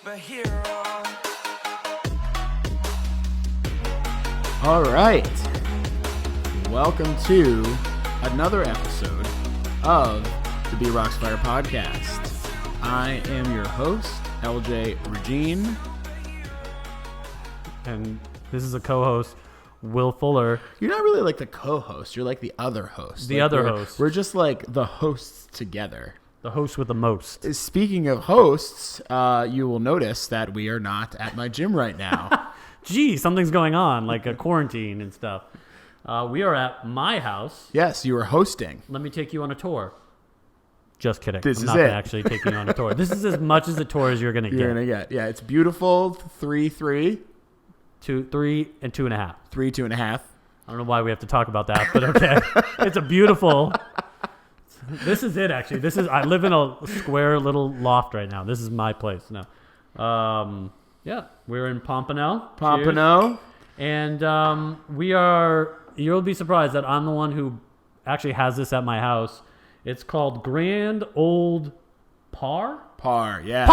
All right. Welcome to another episode of the BROxFire podcast. I am your host, LJ Regine. And this is a co-host, Will Fuller. You're not really like the co-host. You're like the other host. The other host. We're just like the hosts together. The host with the most. Speaking of hosts, you will notice that we are not at my gym right now. Gee, something's going on, like a quarantine and stuff. We are at my house. Yes, you are hosting. Let me take you on a tour. Just kidding. This I'm is not it. actually taking you on a tour. This is as much as a tour as you're going to get. You're going to get. Yeah, it's beautiful. 3.3. 3 and 2.5. 3, 2.5. I don't know why we have to talk about that, but okay. It's a beautiful... This is it, actually. I live in a square little loft right now. This is my place now. Yeah, we're in Pompano. Pompano. Cheers. And you'll be surprised that I'm the one who actually has this at my house. It's called Grand Old Par. Par, yes.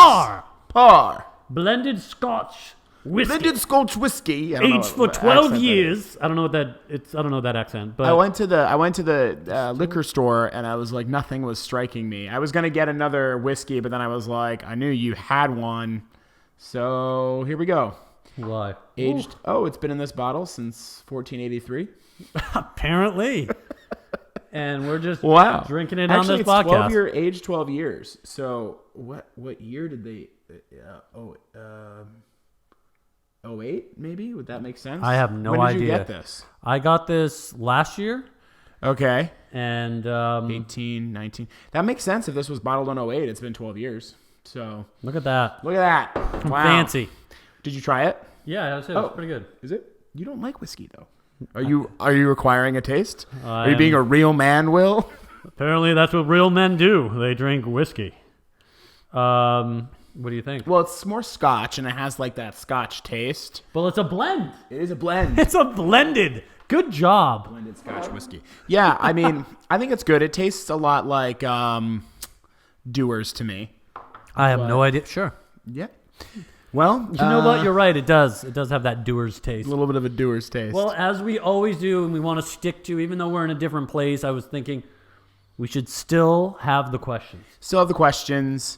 Par. Blended Scotch whiskey. Blended Scotch whiskey. Aged for 12 years. I don't know that accent. But I went to the liquor store and I was like, nothing was striking me. I was gonna get another whiskey, but then I was like, I knew you had one, so here we go. Why? Aged. Ooh. Oh, it's been in this bottle since 1483. Apparently. And we're just drinking it Actually, on this podcast. Aged 12 years. So what year did they? 08 maybe? Would that make sense? I have no idea. When did you get this? I got this last year. Okay. And 18, 19. That makes sense if this was bottled in 08. It's been 12 years. So look at that. Wow. Fancy. Did you try it? Yeah, it was pretty good. Is it? You don't like whiskey though. Are you requiring a taste? Are you being a real man, Will? Apparently that's what real men do. They drink whiskey. What do you think? Well, it's more Scotch, and it has like that Scotch taste. Well, it's a blend. It is a blend. It's a blended. Good job. Blended Scotch whiskey. Yeah, I mean, I think it's good. It tastes a lot like Dewar's to me. I have no idea. Sure. Yeah. Well, you know what? You're right. It does. It does have that Dewar's taste. A little bit of a Dewar's taste. Well, as we always do, and we want to stick to, even though we're in a different place, I was thinking we should still have the questions. Still have the questions.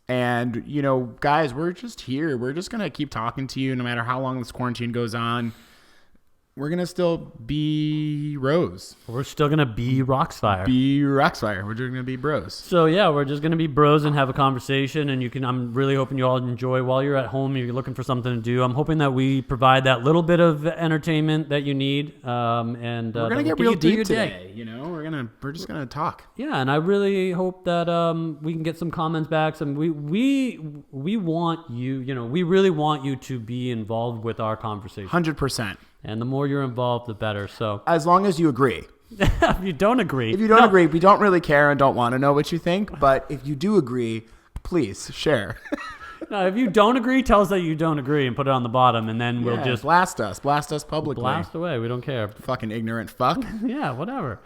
And, you know, guys, we're just here. We're just going to keep talking to you no matter how long this quarantine goes on. We're going to still be Rose. We're still going to be BROxFire. BROxFire. We're just going to be bros. So, yeah, we're just going to be bros and have a conversation. And I'm really hoping you all enjoy while you're at home. If you're looking for something to do, I'm hoping that we provide that little bit of entertainment that you need. And we're going to get real deep today. You know, we're just going to talk. Yeah, and I really hope that we can get some comments back. We want you, you know, we really want you to be involved with our conversation. 100%. And the more you're involved, the better. So, as long as you agree. If you don't agree, agree, we don't really care and don't want to know what you think. But if you do agree, please share. No, if you don't agree, tell us that you don't agree and put it on the bottom, and then we'll just blast us publicly. Blast away. We don't care. Fucking ignorant fuck. Yeah, whatever.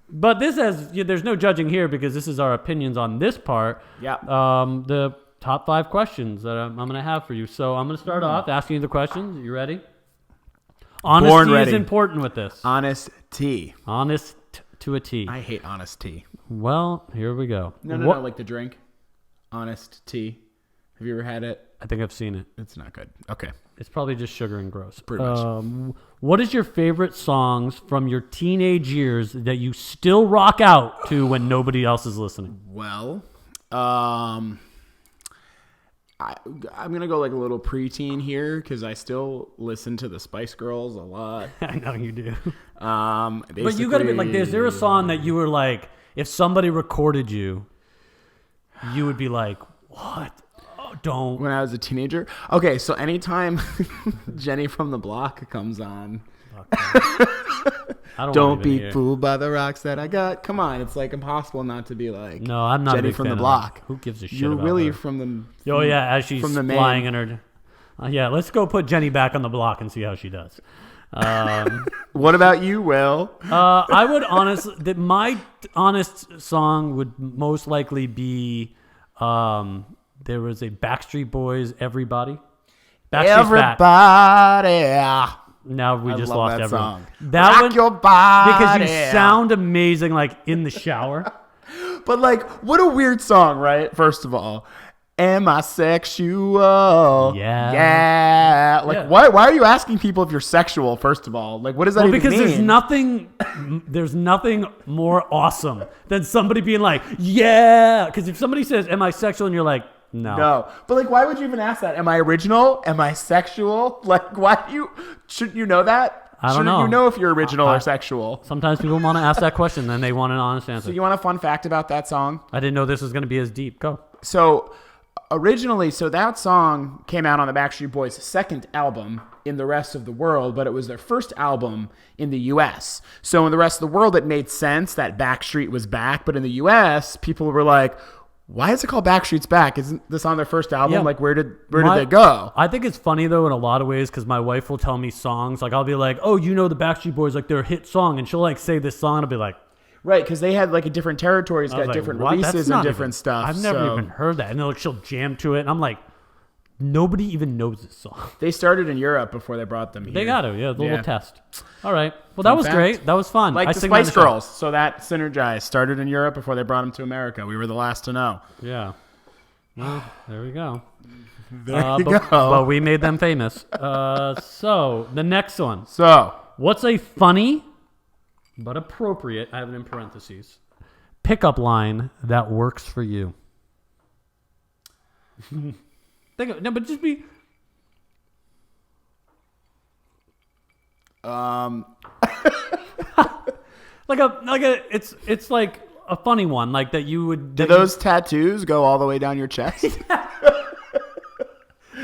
But there's no judging here because this is our opinions on this part. Yeah. The top 5 questions that I'm going to have for you. So I'm going to start off asking you the questions. Are you ready? Honesty is important with this. Honesty. Honest to a T. I hate honest tea. Well, here we go. No, like the drink. Honest tea. Have you ever had it? I think I've seen it. It's not good. Okay. It's probably just sugar and gross. Pretty much. What is your favorite songs from your teenage years that you still rock out to when nobody else is listening? Well, I'm going to go like a little preteen here because I still listen to the Spice Girls a lot. I know you do. But you got to be like, is there a song that you were like, if somebody recorded you, you would be like, what? Oh, don't. When I was a teenager? Okay, so anytime Jenny from the Block comes on, don't be fooled by the rocks that I got. Come on, it's like impossible not to be like, no, I'm not Jenny from the Block. Who gives a shit You're about really her? from the... Oh, yeah, as she's flying in her... yeah, let's go put Jenny back on the block and see how she does. What about you, Will? I would honestly... My honest song would most likely be there was a Backstreet Boys Everybody. Backstreet's Everybody. back. Now we just lost that everyone. song. That Rock one, your body. because you sound amazing like in the shower. But like, what a weird song, right? First of all, am I sexual? Yeah. Yeah. Like, Yeah. why are you asking people if you're sexual? First of all, like, what does that even Because mean? there's nothing more awesome than somebody being like, yeah. Because if somebody says, am I sexual? And you're like, no. No, but like, why would you even ask that? Am I original? Am I sexual? Like, shouldn't you know that? I don't Shouldn't know. you know if you're original or sexual? Sometimes people want to ask that question, then they want an honest answer. So you want a fun fact about that song? I didn't know this was going to be as deep. Go. So originally, that song came out on the Backstreet Boys' second album in the rest of the world, but it was their first album in the U.S. So in the rest of the world, it made sense that Backstreet was back, but in the U.S., people were like, why is it called Backstreet's Back? Isn't this on their first album? Yeah. Like, where did they go? I think it's funny, though, in a lot of ways, because my wife will tell me songs. Like, I'll be like, oh, you know the Backstreet Boys, like, their hit song. And she'll, like, say this song, and I'll be like... Right, because they had, like, a different territories, got like, different what? That's releases not and different even- stuff. I've never even heard that. And then, like, she'll jam to it, and I'm like, nobody even knows this song. They started in Europe before they brought them here. They got to, yeah, the Yeah. little test. All right. Well, that was fact. great. That was fun. Like I the sing on Spice show. Girls. So that synergized. Started in Europe before they brought them to America. We were the last to know. Yeah. Well, there we go. There you but, go. but we made them famous. So the next one. So, What's a funny but appropriate, I have it in parentheses, pickup line that works for you? Think of, no, but just be... it's like a funny one, like that you would... do those tattoos go all the way down your chest?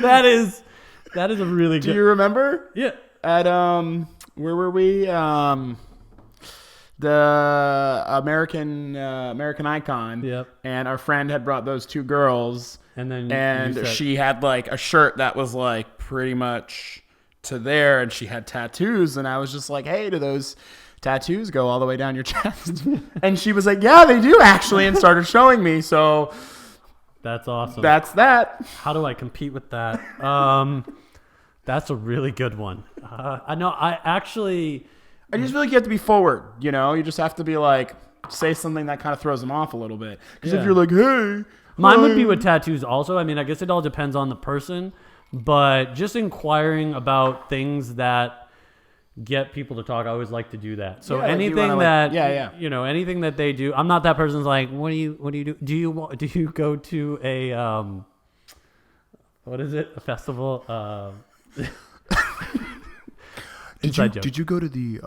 That is a really Do good... you remember? Yeah. At, where were we? The American Icon. Yep. And our friend had brought those two girls. And then And you said- she had like a shirt that was like pretty much to there, and she had tattoos, and I was just like, hey, do those tattoos go all the way down your chest? And she was like, yeah, they do actually, and started showing me. So That's awesome. that's that. How do I compete with that? That's a really good one. I know. I actually... I just feel like you have to be forward, you know? You just have to be like, say something that kind of throws them off a little bit. Because Yeah. if you're like, hey. Mine would hi. be with tattoos also. I mean, I guess it all depends on the person. But just inquiring about things that get people to talk, I always like to do that. So Yeah, like you anything wanna, like- that, yeah. you know, anything that they do, I'm not that person's like, what do you do? Do you go to a, what is it? A festival? Did you go to the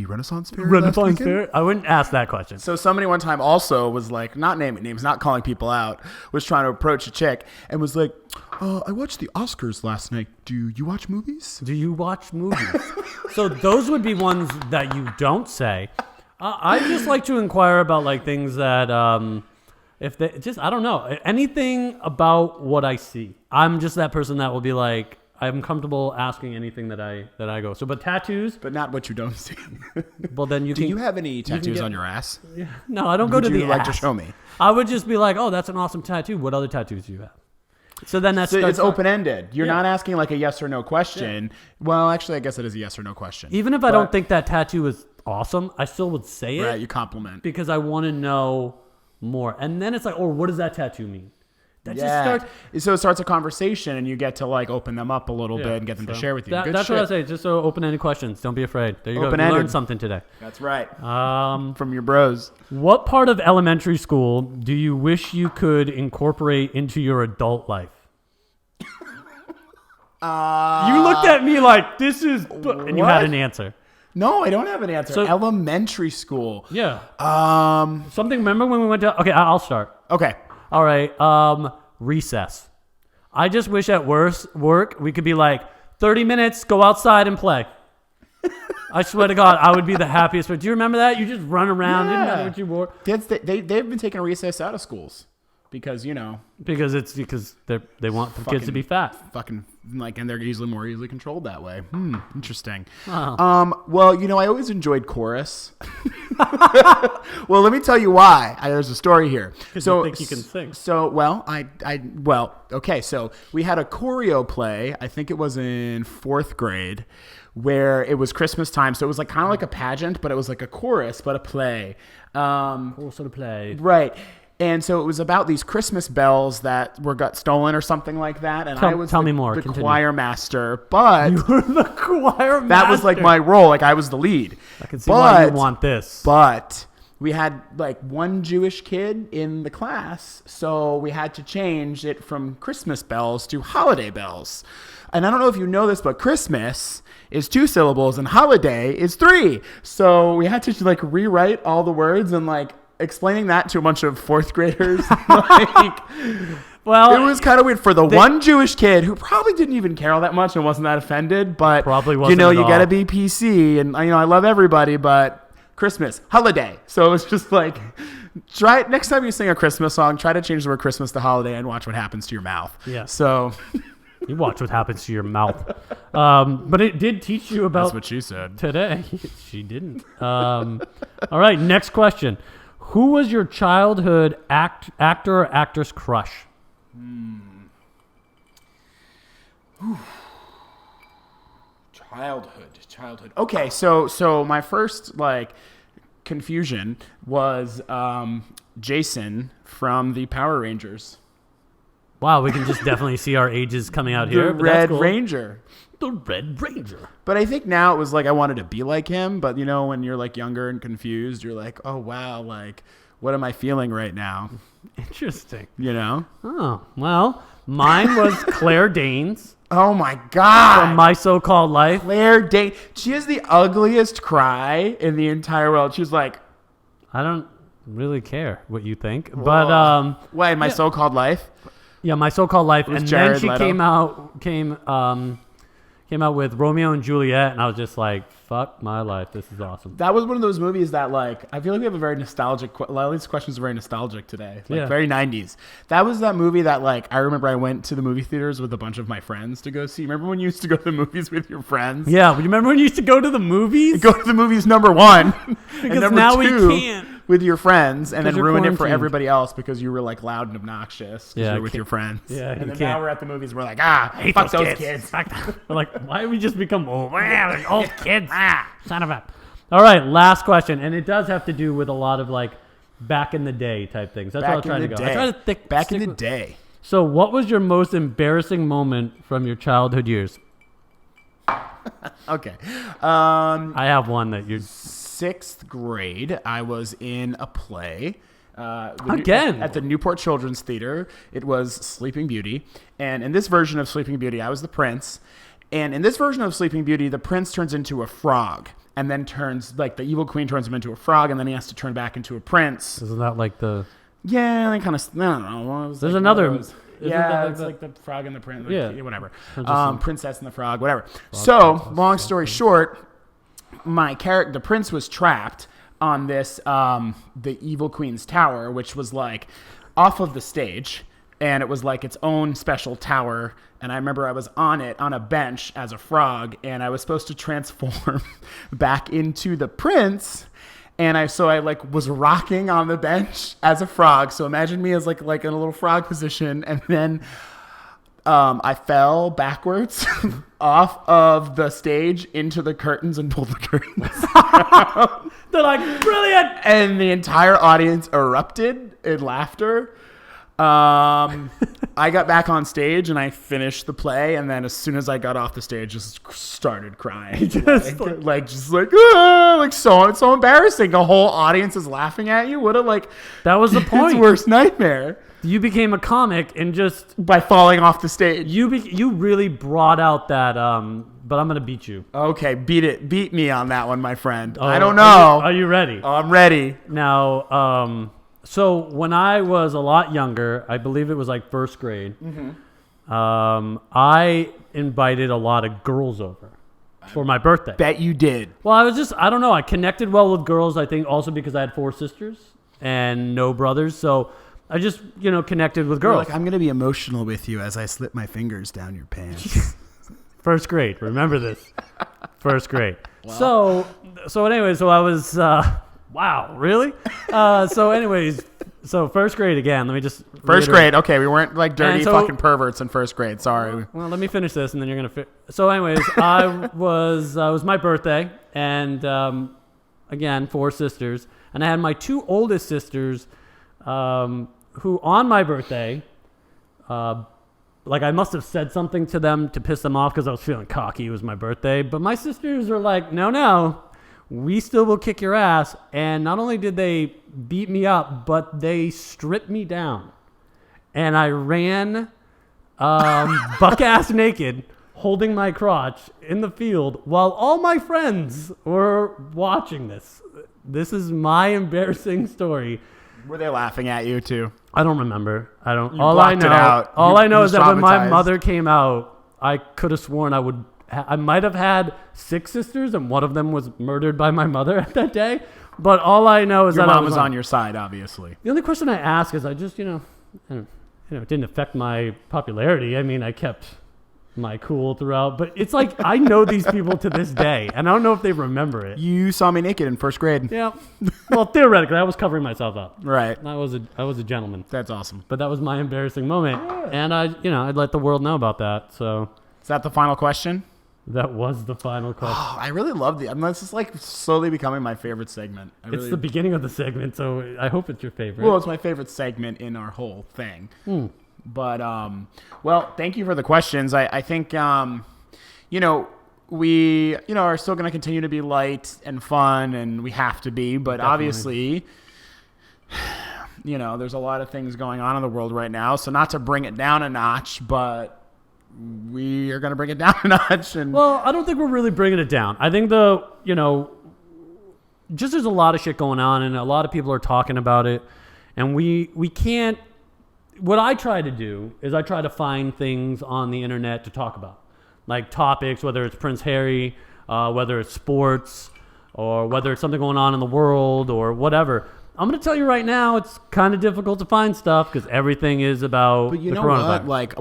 Renaissance Fair? last Renaissance weekend? Fair? I wouldn't ask that question. So somebody one time also was like, not naming names, not calling people out, was trying to approach a chick and was like, I watched the Oscars last night. Do you watch movies? Do you watch movies? So those would be ones that you don't say. I just like to inquire about like things that if they just, I don't know, anything about what I see. I'm just that person that will be like, I'm comfortable asking anything that I go. So, but tattoos, But not what you don't see. well then you Do can. you have any tattoos get- on your ass? No, I don't go Would to you the like ass. to show me? I would just be like, oh, that's an awesome tattoo. What other tattoos do you have? So then that's So it's open-ended. You're Yeah. not asking like a yes or no question. Well, actually, I guess it is a yes or no question. Even if I don't think that tattoo is awesome, I still would say it. Right, you compliment. Because I want to know more. And then it's like, oh, what does that tattoo mean? That just starts. So it starts a conversation, and you get to like open them up a little bit and get them to share with you. Good That's shit. what I say. Just so open-ended questions. Don't be afraid. There you go. You Open-ended. learned something today. That's right. From your bros. What part of elementary school do you wish you could incorporate into your adult life? You looked at me like this is, and you had an answer. No, I don't have an answer. So- Elementary school. Yeah. Something. Remember when we went to? Okay, I'll start. Okay. All right. Recess. I just wish at work we could be like 30 minutes, go outside and play. I swear to God, I would be the happiest. But do you remember that? You just run around, didn't matter what you wore. They've been taking recess out of schools. because Because they want the kids to be fat. fucking and they're more easily controlled that way. Interesting. Wow. Well, I always enjoyed chorus. Well, let me tell you why. There's a story here. So you think you can sing. So, okay. So we had a choreo play. I think it was in 4th grade, where it was Christmas time. So it was like kind of like a pageant, but it was like a chorus, but a play. Chorus of the play. Right. And so it was about these Christmas bells that got stolen or something like that. And I was tell me more. the Continue. choir master. But You were the choir master. that was like my role. Like I was the lead. I can see why you want this. But we had like one Jewish kid in the class. So we had to change it from Christmas bells to holiday bells. And I don't know if you know this, but Christmas is 2 syllables and holiday is 3. So we had to like rewrite all the words and like explaining that to a bunch of 4th graders. Well, it was kind of weird for the one Jewish kid who probably didn't even care all that much and wasn't that offended. But probably wasn't you at got to all. be PC, and I love everybody, but Christmas holiday. So it was just like, try it next time you sing a Christmas song. Try to change the word Christmas to holiday and watch what happens to your mouth. Yeah. So you watch what happens to your mouth. But it did teach you about that's what she said today. She didn't. All right. Next question. Who was your childhood actor or actress crush? Childhood. Okay, so my first confusion was Jason from the Power Rangers. Wow, we can just definitely see our ages coming out here. The but that's Red cool. Ranger. The Red Ranger. But I think now it was like I wanted to be like him. But when you're like younger and confused, you're like, oh wow, like what am I feeling right now? Interesting. Oh, well, mine was Claire Danes. Oh my God. From My So-Called Life. Claire Danes. She has the ugliest cry in the entire world. She's like, I don't really care what you think, but wait, My So-Called Life. Yeah, My So-Called Life, and Jared then she Leto. came out with Romeo and Juliet, and I was just like, fuck my life, this is awesome. That was one of those movies that I feel like we have a very nostalgic. A lot of these questions are very nostalgic today, very 90s. That was that movie that I remember I went to the movie theaters with a bunch of my friends to go see. Remember when you used to go to the movies with your friends? Yeah, you remember when you used to go to the movies? Go to the movies number 1, Because and number now 2, we can't. with your friends, and then you're ruin it for quarantined. everybody else because you were loud and obnoxious because you're with your friends. Yeah, and you then can't. now we're at the movies. We're like, Hate fuck those kids. We're like, why did we just become old? Old kids. Son of a. All right, last question, and it does have to do with a lot of back in the day type things. That's what I'll try to go. I try to think back in the day. So, what was your most embarrassing moment from your childhood years? Okay. I have one that you're 6th grade, I was in a play. Again? At the Newport Children's Theater. It was Sleeping Beauty. And in this version of Sleeping Beauty, I was the prince. And in this version of Sleeping Beauty, the prince turns into a frog. And then the evil queen turns him into a frog. And then he has to turn back into a prince. Isn't that like the... Yeah, they kind of... I don't know. There's another... It's like the frog and the prince. Whatever. Princess and the frog, whatever. Long story short, the prince was trapped on this, the evil queen's tower, which was off of the stage. And it was its own special tower. And I remember I was on it on a bench as a frog. And I was supposed to transform back into the prince. And I was rocking on the bench as a frog. So imagine me as in a little frog position. And then I fell backwards off of the stage into the curtains and pulled the curtains down. They're like, brilliant! And the entire audience erupted in laughter. I got back on stage and I finished the play, and then as soon as I got off the stage, just started crying. So embarrassing. The whole audience is laughing at you. That was the point. It's worst nightmare. You became a comic and just by falling off the stage. You really brought out that. But I'm gonna beat you. Okay, beat me on that one, my friend. I don't know. Are you ready? Oh, I'm ready. Now, so when I was a lot younger, I believe it was first grade. I invited a lot of girls over for my birthday. Bet you did. Well, I don't know. I connected well with girls. I think also because I had 4 sisters and no brothers. So I just, connected with You're girls. like, I'm gonna be emotional with you as I slip my fingers down your pants. First grade. Remember this. First grade. Wow. So I was, wow, really? So first grade again. Let me just First grade. Okay, we weren't like dirty And so- fucking perverts in first grade. Sorry. Well, let me finish this, and then you're gonna. So, anyways, it was my birthday, and again, 4 sisters, and I had my 2 oldest sisters, who on my birthday, like I must have said something to them to piss them off because I was feeling cocky. It was my birthday, but my sisters are like, no, we still will kick your ass. And not only did they beat me up, but they stripped me down. And I ran buck ass naked, holding my crotch in the field while all my friends were watching this. This is my embarrassing story. Were they laughing at you too? I don't remember. I don't. You All I blocked it know. out. All You- I know you is that when my traumatized. mother came out, I could have sworn I would. I might have had 6 sisters, and one of them was murdered by my mother at that day. But all I know is Your that I mom was was on your side, obviously. The only question I ask is, I just, it didn't affect my popularity. I mean, I kept my cool throughout, but it's like I know these people to this day, and I don't know if they remember it. You saw me naked in first grade. Yeah. Well, theoretically, I was covering myself up. Right. I was a gentleman. That's awesome. But that was my embarrassing moment, and I'd let the world know about that. So Is that the final question? that was the final question. Oh, I really love the. This is like slowly becoming my favorite segment. It's the beginning of the segment, so I hope it's your favorite. Well, it's my favorite segment in our whole thing. But well, thank you for the questions. I think we are still going to continue to be light and fun, and we have to be. But Definitely. obviously, there's a lot of things going on in the world right now. So not to bring it down a notch, but we are going to bring it down a notch. And Well, I don't think we're really bringing it down. I think just there's a lot of shit going on, and a lot of people are talking about it, and we can't. What I try to do is I try to find things on the internet to talk about, like topics, whether it's Prince Harry, whether it's sports, or whether it's something going on in the world, or whatever. I'm going to tell you right now, it's kind of difficult to find stuff because everything is about But you the know coronavirus. what? Like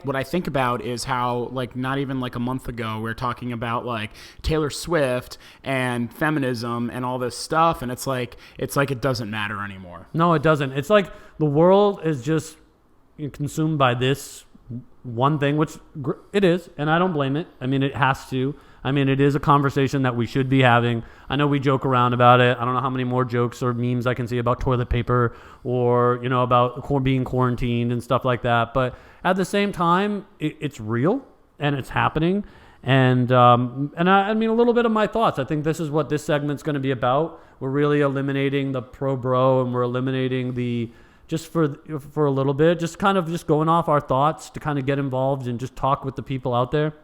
what I think about is how like not even like a month ago we are talking about like Taylor Swift and feminism and all this stuff, and it's like it doesn't matter anymore. No, it doesn't. It's like the world is just consumed by this one thing, which it is, and I don't blame it. I mean, it has to. I mean, it is a conversation that we should be having. I know we joke around about it. I don't know how many more jokes or memes I can see about toilet paper or, about being quarantined and stuff like that. But at the same time, it's real and it's happening. And I mean, a little bit of my thoughts. I think this is what this segment's going to be about. We're really eliminating the pro-bro, and we're eliminating the just for a little bit, just kind of just going off our thoughts to kind of get involved and just talk with the people out there.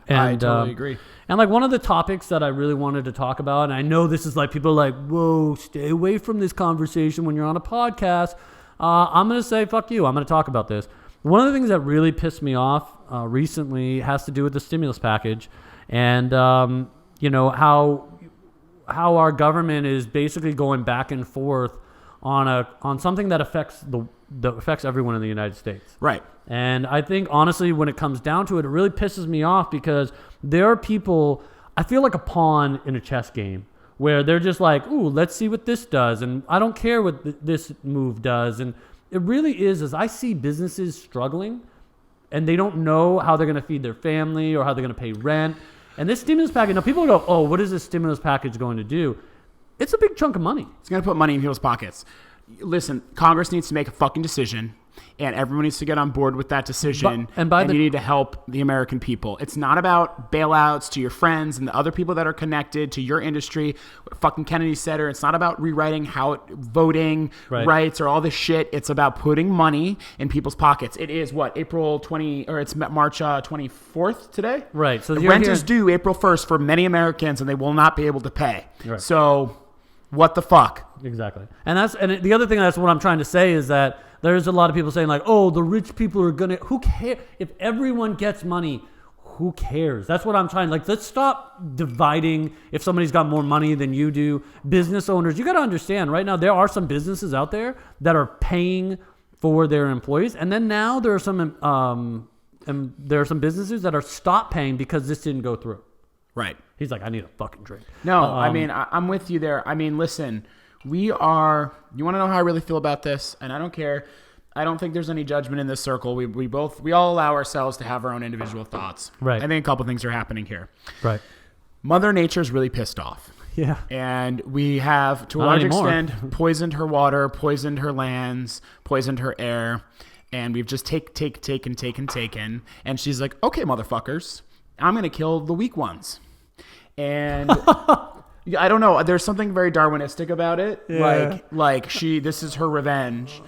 And, I totally agree. And like one of the topics that I really wanted to talk about, and I know this is like people are like, whoa, stay away from this conversation when you're on a podcast. I'm going to say, fuck you. I'm going to talk about this. One of the things that really pissed me off recently has to do with the stimulus package, and how our government is basically going back and forth on something that affects everyone in the United States. Right. And I think, honestly, when it comes down to it, it really pisses me off because there are people, I feel like a pawn in a chess game where they're just like, ooh, let's see what this does. And I don't care what this move does. And it really is, as I see businesses struggling and they don't know how they're going to feed their family or how they're going to pay rent. And this stimulus package, now people go, oh, what is this stimulus package going to do? It's a big chunk of money. It's going to put money in people's pockets. Listen, Congress needs to make a fucking decision, and everyone needs to get on board with that decision. You need to help the American people. It's not about bailouts to your friends and the other people that are connected to your industry. Fucking Kennedy said it. It's not about rewriting voting rights or all this shit. It's about putting money in people's pockets. It is April 20, or it's March 24th today? Right. So the rent is due April 1st for many Americans, and they will not be able to pay. Right. So what the fuck? Exactly. And the other thing, that's what I'm trying to say, is that there's a lot of people saying like, oh, the rich people are going to, who cares? If everyone gets money, who cares? That's what I'm trying. Like, let's stop dividing if somebody's got more money than you do. Business owners, you got to understand right now, there are some businesses out there that are paying for their employees. And then now there are some businesses that are stopped paying because this didn't go through. Right. He's like, I need a fucking drink. No, I mean, I'm with you there. I mean, listen, you want to know how I really feel about this? And I don't care. I don't think there's any judgment in this circle. We all allow ourselves to have our own individual thoughts. Right. I think a couple things are happening here. Right. Mother Nature's really pissed off. Yeah. And we have, to a large extent, poisoned her water, poisoned her lands, poisoned her air. And we've just taken. And she's like, okay, motherfuckers, I'm going to kill the weak ones. And I don't know. There's something very Darwinistic about it. Yeah. This is her revenge.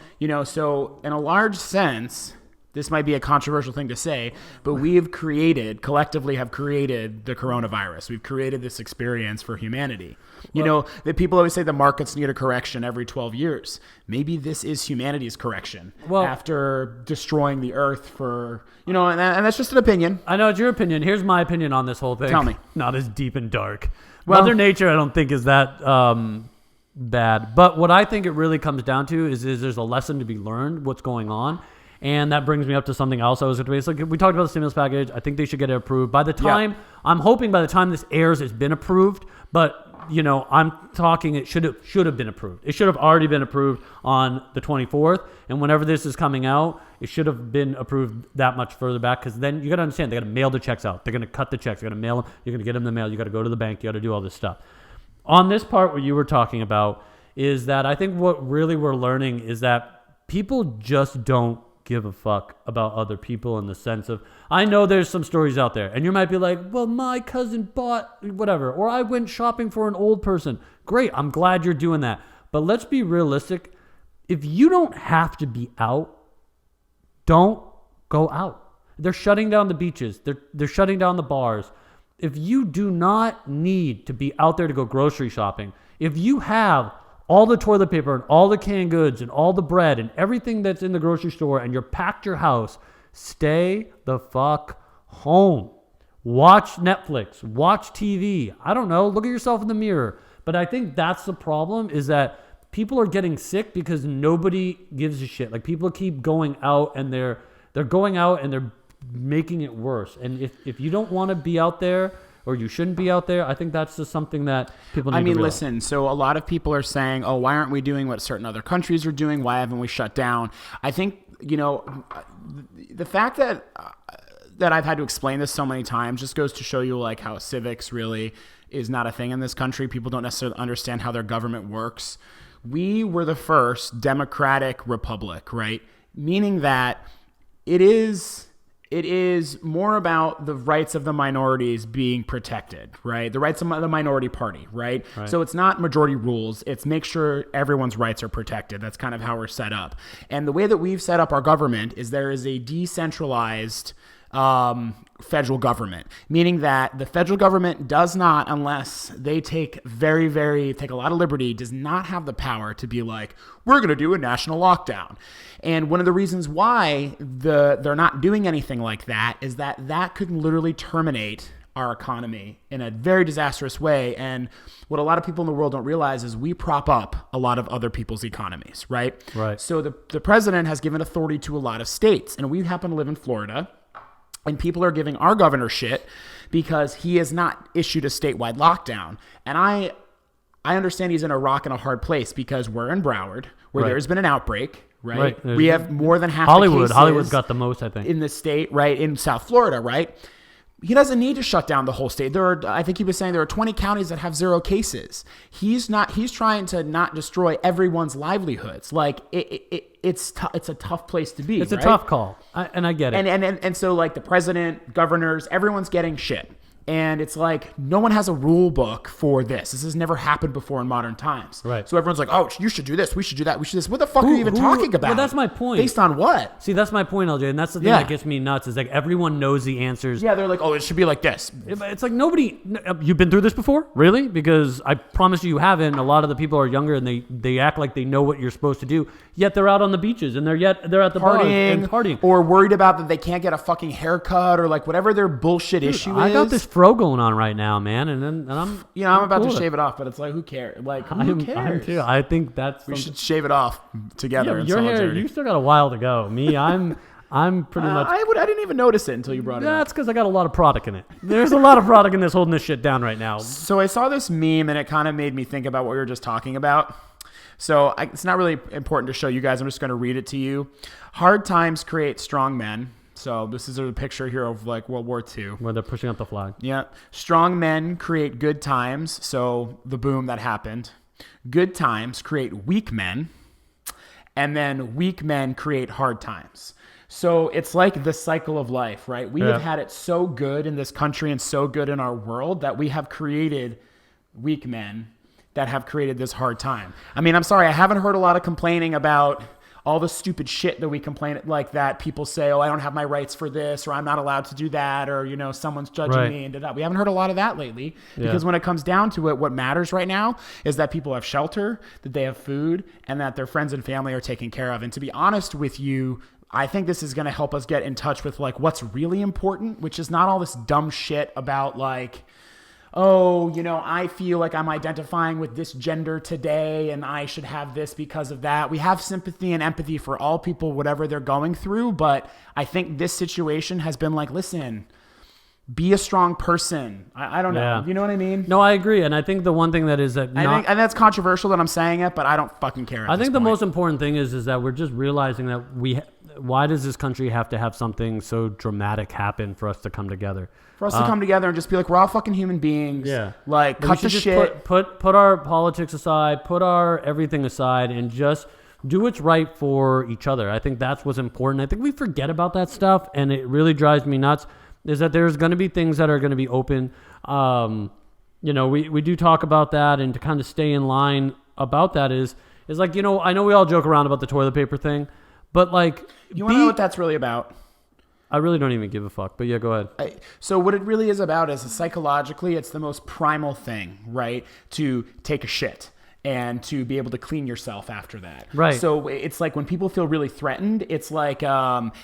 So in a large sense, this might be a controversial thing to say, but we have collectively created the coronavirus. We've created this experience for humanity. That people always say the markets need a correction every 12 years. Maybe this is humanity's correction after destroying the earth for, and that's just an opinion. I know it's your opinion. Here's my opinion on this whole thing. Tell me. Not as deep and dark. Mother Nature, I don't think is that bad. But what I think it really comes down to is there's a lesson to be learned, what's going on. And that brings me up to something else I was going to say. So we talked about the stimulus package. I think they should get it approved. I'm hoping by the time this airs, it's been approved. But, I'm talking it should have been approved. It should have already been approved on the 24th. And whenever this is coming out, it should have been approved that much further back. Because then you got to understand, they got to mail the checks out. They're going to cut the checks. They're going to mail them. You're going to get them in the mail. You got to go to the bank. You got to do all this stuff. On this part, what you were talking about is that I think what really we're learning is that people just don't give a fuck about other people in the sense of, I know there's some stories out there and you might be like, well, my cousin bought whatever, or I went shopping for an old person. Great. I'm glad you're doing that. But let's be realistic. If you don't have to be out, don't go out. They're shutting down the beaches. They're shutting down the bars. If you do not need to be out there to go grocery shopping, if you have all the toilet paper and all the canned goods and all the bread and everything that's in the grocery store and you're packed your house, stay the fuck home. Watch Netflix. Watch TV. I don't know. Look at yourself in the mirror. But I think that's the problem, is that people are getting sick because nobody gives a shit. Like, people keep going out and they're going out and they're making it worse. And if you don't want to be out there, or you shouldn't be out there, I think that's just something that people need to realize. Listen, so a lot of people are saying, oh, why aren't we doing what certain other countries are doing? Why haven't we shut down? I think, the fact that I've had to explain this so many times just goes to show you like how civics really is not a thing in this country. People don't necessarily understand how their government works. We were the first democratic republic, right? Meaning that it is more about the rights of the minorities being protected, right? The rights of the minority party, right? So it's not majority rules. It's make sure everyone's rights are protected. That's kind of how we're set up. And the way that we've set up our government is there is a decentralized federal government, meaning that the federal government does not, unless they take take a lot of liberty, does not have the power to be like, we're going to do a national lockdown. And one of the reasons why they're not doing anything like that is that could literally terminate our economy in a very disastrous way. And what a lot of people in the world don't realize is we prop up a lot of other people's economies, right? Right. So the president has given authority to a lot of states, and we happen to live in Florida. And people are giving our governor shit because he has not issued a statewide lockdown. And I understand he's in a rock and a hard place because we're in Broward, where there's been an outbreak, right? We have more than half the cases. Hollywood's got the most, I think. In the state, right? In South Florida, right? He doesn't need to shut down the whole state. I think he was saying there are 20 counties that have 0 cases. He's trying to not destroy everyone's livelihoods. Like it's a tough place to be. It's a tough call. And I get it. And so like the president, governors, everyone's getting shit. And it's like, no one has a rule book for this. This has never happened before in modern times. Right. So everyone's like, oh, you should do this. We should do that. We should do this. What the fuck are you even talking about? Well, that's my point. Based on what? See, that's my point, LJ. And that's the thing that gets me nuts is like everyone knows the answers. Yeah, they're like, oh, it should be like this. It's like you've been through this before? Really? Because I promise you haven't. A lot of the people are younger and they act like they know what you're supposed to do. Yet they're out on the beaches and they're at the bars and partying. Or worried about that they can't get a fucking haircut or like whatever their bullshit issue is. I got this fro going on right now, man, and I'm I'm about cool to with shave it off, but it's like, who cares? Like, who I'm cares? too. I think that's We should shave it off together. in your hair. solidarity. You still got a while to go. Me, I'm pretty much. I didn't even notice it until you brought it up. That's because I got a lot of product in it. There's a lot of product in this holding this shit down right now. So I saw this meme and it kind of made me think about what we were just talking about. So it's not really important to show you guys. I'm just going to read it to you. Hard times create strong men. So this is a picture here of like World War II. Where they're pushing up the flag. Yeah. Strong men create good times. So the boom that happened. Good times create weak men. And then weak men create hard times. So it's like the cycle of life, right? We have had it so good in this country and so good in our world that we have created weak men that have created this hard time. I mean, I'm sorry, I haven't heard a lot of complaining about all the stupid shit that we complain like that. People say, oh, I don't have my rights for this, or I'm not allowed to do that, or, someone's judging me and that. We haven't heard a lot of that lately because when it comes down to it, what matters right now is that people have shelter, that they have food, and that their friends and family are taken care of. And to be honest with you, I think this is going to help us get in touch with like what's really important, which is not all this dumb shit about like, oh, I feel like I'm identifying with this gender today and I should have this because of that. We have sympathy and empathy for all people, whatever they're going through. But I think this situation has been like, listen, be a strong person. I don't know. Yeah. You know what I mean? No, I agree. And I think the one thing that is that and that's controversial that I'm saying it, but I don't fucking care. I think the most important thing is that we're just realizing that why does this country have to have something so dramatic happen for us to come together? For us to come together and just be like, we're all fucking human beings. Yeah. Like, cut the shit. Put our politics aside, put our everything aside, and just do what's right for each other. I think that's what's important. I think we forget about that stuff, and it really drives me nuts, is that there's going to be things that are going to be open. We do talk about that, and to kind of stay in line about that is like, I know we all joke around about the toilet paper thing, but like... You want to know what that's really about? I really don't even give a fuck, but yeah, go ahead. So what it really is about is psychologically, it's the most primal thing, right? To take a shit and to be able to clean yourself after that. Right. So it's like when people feel really threatened, it's like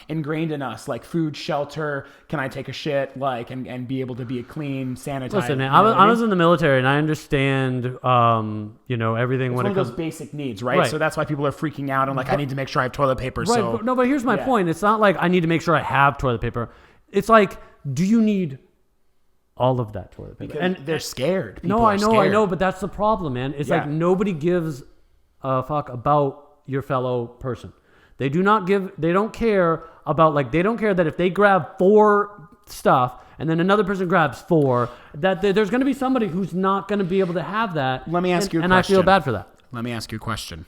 ingrained in us, like food, shelter, can I take a shit, like, and be able to be a clean, sanitized. Listen, man, I was in the military and I understand, everything it's when one it of comes... those basic needs, right? So that's why people are freaking out and like, I need to make sure I have toilet paper. Right. So No, but here's my point. It's not like I need to make sure I have toilet paper. It's like, do you need all of that toilet paper? And they're scared. No, I know, but that's the problem, man. It's like nobody gives a fuck about your fellow person. They don't care that if they grab 4 stuff and then another person grabs 4, that there's going to be somebody who's not going to be able to have that. Let me ask you a question. And I feel bad for that. Let me ask you a question.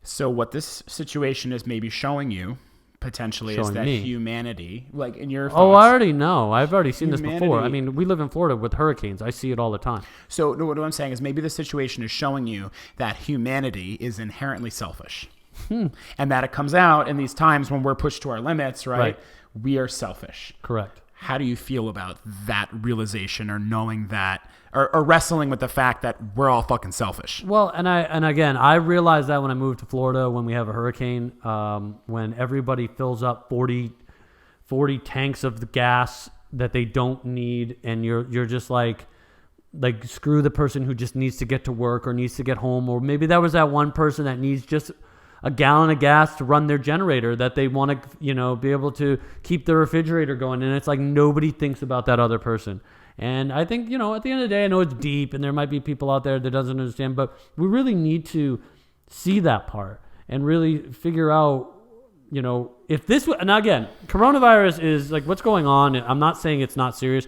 So what this situation is maybe showing you, potentially, is that humanity, like in your thoughts. Oh, I already know. I've already seen this before. I mean, we live in Florida with hurricanes. I see it all the time. So what I'm saying is maybe the situation is showing you that humanity is inherently selfish. And that it comes out in these times when we're pushed to our limits, right? We are selfish. Correct. How do you feel about that realization or knowing that or wrestling with the fact that we're all fucking selfish? Well, and again, I realized that when I moved to Florida, when we have a hurricane, when everybody fills up 40 tanks of the gas that they don't need, and you're just like screw the person who just needs to get to work or needs to get home, or maybe that was that one person that needs just a gallon of gas to run their generator, that they want to, be able to keep the refrigerator going. And it's like nobody thinks about that other person. And I think, at the end of the day, I know it's deep and there might be people out there that doesn't understand, but we really need to see that part and really figure out, if this, and again, coronavirus is like what's going on. I'm not saying it's not serious,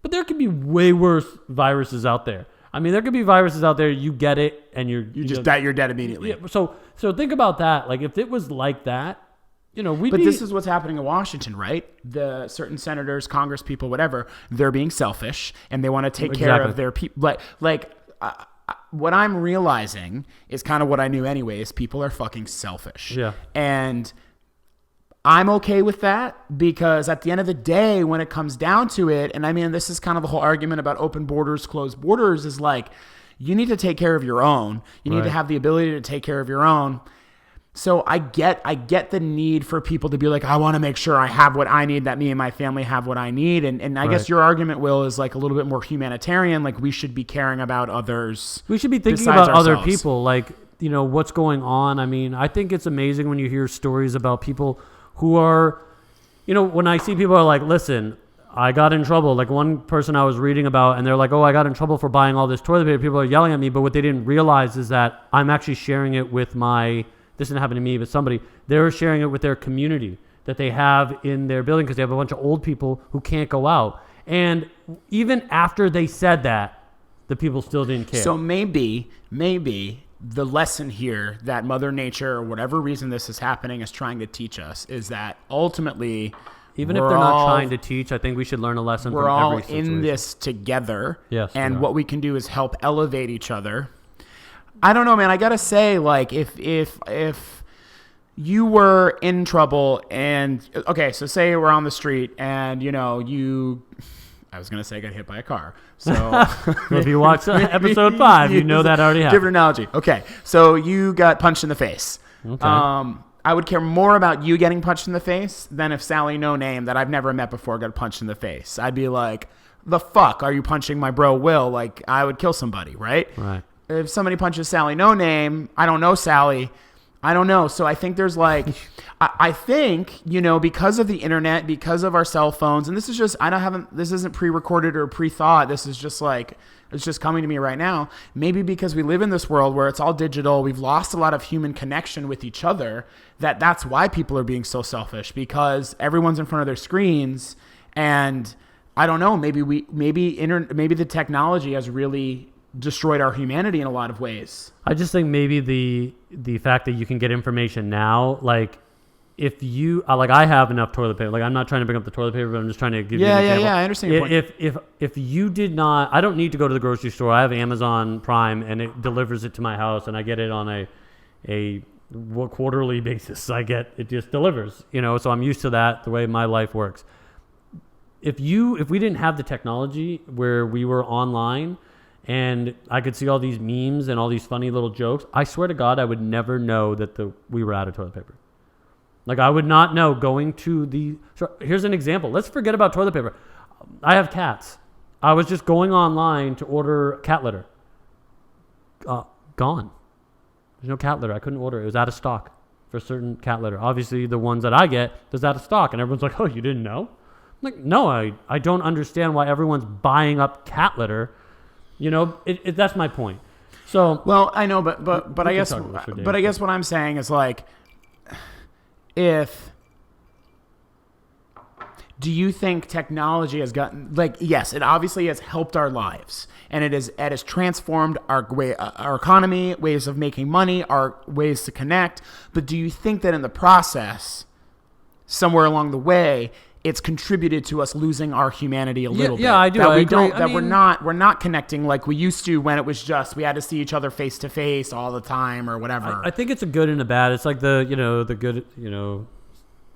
but there could be way worse viruses out there. I mean, there could be viruses out there, you get it, and you're dead immediately. Yeah, so think about that. Like, if it was like that, But this is what's happening in Washington, right? The certain senators, Congress people, whatever, they're being selfish, and they want to take care of their people. What I'm realizing is kind of what I knew anyways. People are fucking selfish. Yeah. And I'm okay with that because at the end of the day, when it comes down to it, and I mean, this is kind of the whole argument about open borders, closed borders, is like, you need to take care of your own. You need to have the ability to take care of your own. So I get the need for people to be like, I want to make sure I have what I need, that me and my family have what I need. And I guess your argument, Will, is like a little bit more humanitarian. Like we should be caring about others. We should be thinking about other people, like, you know, what's going on. I mean, I think it's amazing when you hear stories about people who are, you know, when I see people are like, listen, I got in trouble. Like one person I was reading about, and they're like, oh, I got in trouble for buying all this toilet paper. People are yelling at me, but what they didn't realize is that I'm actually sharing it with this didn't happen to me, but somebody, they're sharing it with their community that they have in their building because they have a bunch of old people who can't go out. And even after they said that, the people still didn't care. So maybe the lesson here that Mother Nature, or whatever reason this is happening, is trying to teach us is that ultimately, even if they're not trying to teach, I think we should learn a lesson from every situation. We're all in this together. Yes, and what we can do is help elevate each other. I don't know, man. I gotta say, like, if you were in trouble and okay, so say we're on the street and you know I was gonna say got hit by a car. So if you watch episode 5, you know that already happened. Different analogy. Okay, so you got punched in the face. Okay. I would care more about you getting punched in the face than if Sally No Name, that I've never met before, got punched in the face. I'd be like, the fuck are you punching my bro Will? Like, I would kill somebody, right? Right. If somebody punches Sally No Name, I don't know Sally. I don't know. So I think there's like, I think, you know, because of the internet, because of our cell phones, and this is just, this isn't pre-recorded or pre-thought. This is just like, it's just coming to me right now. Maybe because we live in this world where it's all digital, we've lost a lot of human connection with each other, that's why people are being so selfish, because everyone's in front of their screens. And I don't know, maybe the technology has really destroyed our humanity in a lot of ways. I just think maybe the fact that you can get information now, like if you like, I have enough toilet paper. Like I'm not trying to bring up the toilet paper, but I'm just trying to give you an example. Yeah, I understand your point. If you did not, I don't need to go to the grocery store. I have Amazon Prime and it delivers it to my house, and I get it on a quarterly basis. It just delivers, you know. So I'm used to that, the way my life works. If we didn't have the technology where we were online and I could see all these memes and all these funny little jokes, I swear to God, I would never know that we were out of toilet paper. Like, I would not know going to so here's an example. Let's forget about toilet paper. I have cats. I was just going online to order cat litter. Gone. There's no cat litter. I couldn't order it. It was out of stock for certain cat litter. Obviously, the ones that I get, there's out of stock. And everyone's like, oh, you didn't know? I'm like, no, I don't understand why everyone's buying up cat litter. You know, that's my point. So, well, I know, but I guess what I'm saying is like, do you think technology has gotten, like, yes, it obviously has helped our lives, and it has transformed our economy, ways of making money, our ways to connect. But do you think that in the process, somewhere along the way, it's contributed to us losing our humanity a little bit? Yeah, I do. We're not connecting like we used to when it was just we had to see each other face to face all the time or whatever. I think it's a good and a bad. It's like the good,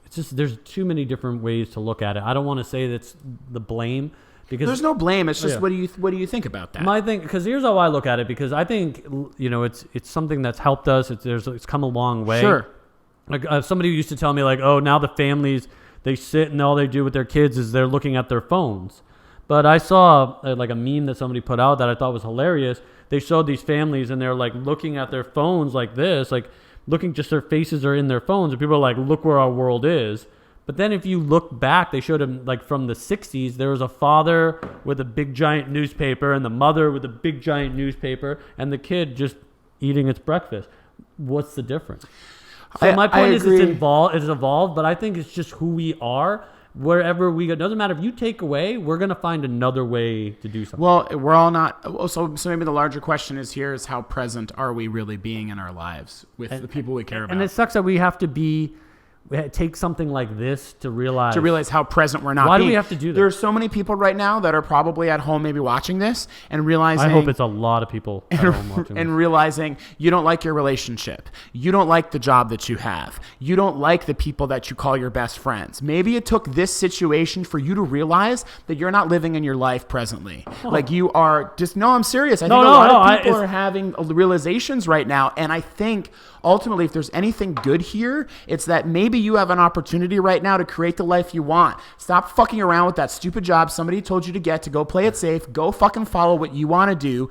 it's just there's too many different ways to look at it. I don't want to say that's the blame, because there's no blame. It's just what do you think about that? My thing, because here's how I look at it, because I think it's something that's helped us. It's come a long way. Sure. Like somebody used to tell me like, oh, now the families, they sit and all they do with their kids is they're looking at their phones. But I saw like a meme that somebody put out that I thought was hilarious. They showed these families and they're like looking at their phones like this, like looking, just their faces are in their phones, and people are like, look where our world is. But then if you look back, they showed them like from the 60s, there was a father with a big giant newspaper and the mother with a big giant newspaper and the kid just eating its breakfast. What's the difference? So my point is it's evolved, but I think it's just who we are. Wherever we go, doesn't matter if you take away, we're going to find another way to do something. Well, we're all not. So maybe the larger question is how present are we really being in our lives with the people we care about? And it sucks that we have to take something like this to realize how present we're not. Why do we have to do that? There are so many people right now that are probably at home maybe watching this and realizing. I hope it's a lot of people at home watching and this. Realizing you don't like your relationship. You don't like the job that you have. You don't like the people that you call your best friends. Maybe it took this situation for you to realize that you're not living in your life presently. Oh. Like you are just, no, I'm serious. I think a lot of people are having realizations right now. And I think ultimately, if there's anything good here, it's that maybe you have an opportunity right now to create the life you want. Stop fucking around with that stupid job somebody told you to get, to go play it safe. Go fucking follow what you want to do.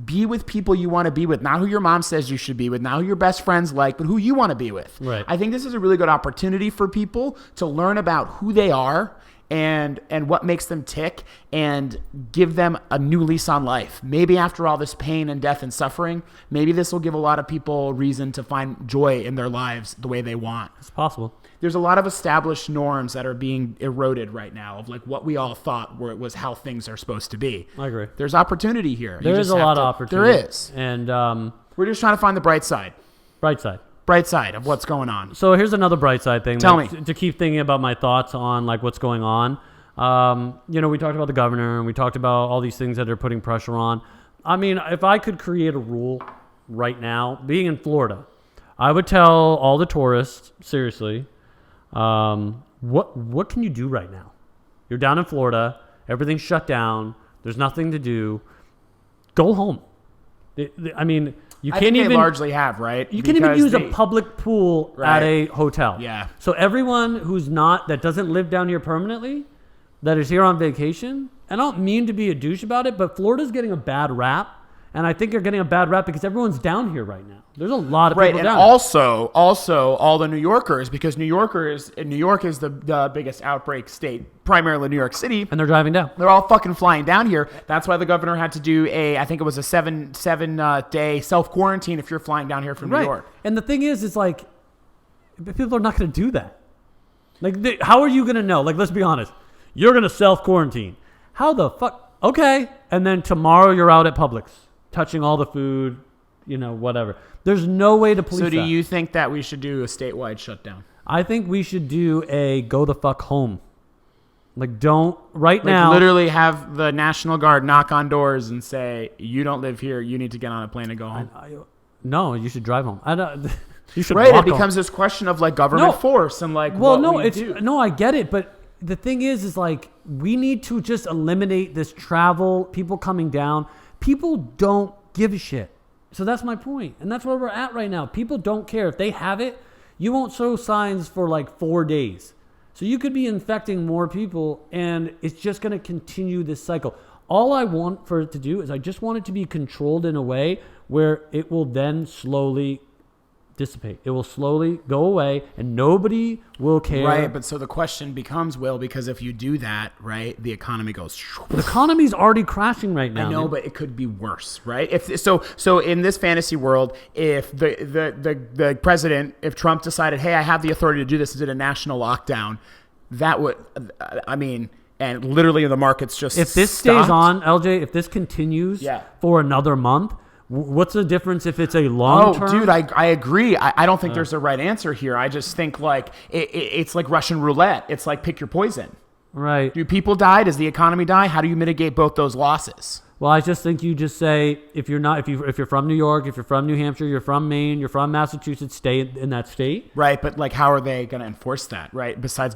Be with people you want to be with, not who your mom says you should be with, not who your best friends like, but who you want to be with. Right. I think this is a really good opportunity for people to learn about who they are and what makes them tick, and give them a new lease on life. Maybe after all this pain and death and suffering, maybe this will give a lot of people reason to find joy in their lives the way they want. It's possible. There's a lot of established norms that are being eroded right now of like what we all thought was how things are supposed to be. I agree. There's opportunity here. There is a lot of opportunity. There is. And we're just trying to find the bright side. bright side. Bright side of what's going on. So here's another bright side thing. Tell me. To keep thinking about my thoughts on like what's going on. We talked about the governor and we talked about all these things that are putting pressure on. I mean, if I could create a rule right now, being in Florida, I would tell all the tourists, seriously, what can you do right now? You're down in Florida, everything's shut down, there's nothing to do. Go home. I mean, you I can't think even they largely have, right? You can't even use a public pool Right. at a hotel. Yeah. So everyone that doesn't live down here permanently, that is here on vacation, and I don't mean to be a douche about it, but Florida's getting a bad rap. And I think they're getting a bad rap because everyone's down here right now. There's a lot of people and down also all the New Yorkers, because New York is the biggest outbreak state, primarily New York City. and they're driving down. They're all fucking flying down here. That's why the governor had to do I think it was a seven day self quarantine if you're flying down here from New York. And the thing is like, people are not going to do that. Like, how are you going to know? Like, let's be honest. You're going to self quarantine. How the fuck? Okay. And then tomorrow you're out at Publix, touching all the food, whatever. There's no way to police that. So do you think that we should do a statewide shutdown? I think we should do a go the fuck home. Like, don't now. Literally have the National Guard knock on doors and say, you don't live here. You need to get on a plane and go home. No, you should drive home. You should Right. walk It becomes home. this question of like government force and like, do. I get it. But the thing is like, we need to just eliminate this travel, people coming down. People don't give a shit. So that's my point. And that's where we're at right now. People don't care. If they have it, you won't show signs for like 4 days. So you could be infecting more people, and it's just going to continue this cycle. All I want for it to do is I just want it to be controlled in a way where it will then slowly dissipate. It will slowly go away, and nobody will care. Right, but so the question becomes, Will, because if you do that, right, the economy goes. The economy's already crashing right now. I know, but it could be worse, right? If so in this fantasy world, if the president, if Trump decided, hey, I have the authority to do this and did a national lockdown, that would, and literally the markets just if this stopped. stays on, LJ, if this continues for another month. What's the difference if it's a long term? Oh, dude, I agree. I don't think there's a right answer here. I just think like it's like Russian roulette. It's like pick your poison. Right. Do people die? Does the economy die? How do you mitigate both those losses? Well, I just think you just say if you're from New York, if you're from New Hampshire, you're from Maine, you're from Massachusetts, stay in that state. Right, but like how are they going to enforce that? Right, besides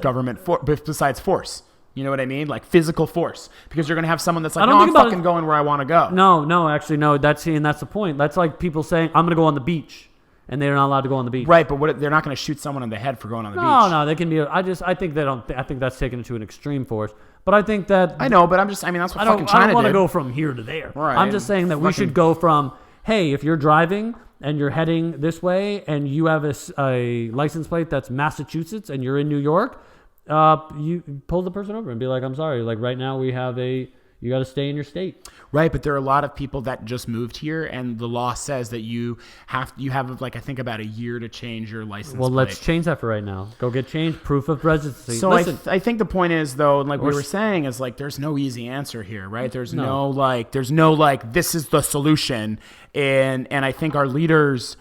besides force. You know what I mean? Like physical force. Because you're going to have someone that's like, no, I'm fucking going where I want to go. No, actually, no. That's the point. That's like people saying, I'm going to go on the beach. And they're not allowed to go on the beach. Right, but they're not going to shoot someone in the head for going on the beach. No, they can be. I think they don't. I think that's taken to an extreme force. But I think that. I know, but that's what fucking China did. I don't want to go from here to there. Right. I'm just saying that we should go from, hey, if you're driving and you're heading this way and you have a license plate that's Massachusetts and you're in New York, you pull the person over and be like, I'm sorry, like right now you got to stay in your state. Right, but there are a lot of people that just moved here, and the law says that you have like I think about a year to change your license plate. Well, let's change that for right now. Go get changed, proof of residency. So I think the point is though, like we were saying, is like there's no easy answer here, right? There's no this is the solution, and I think our leaders.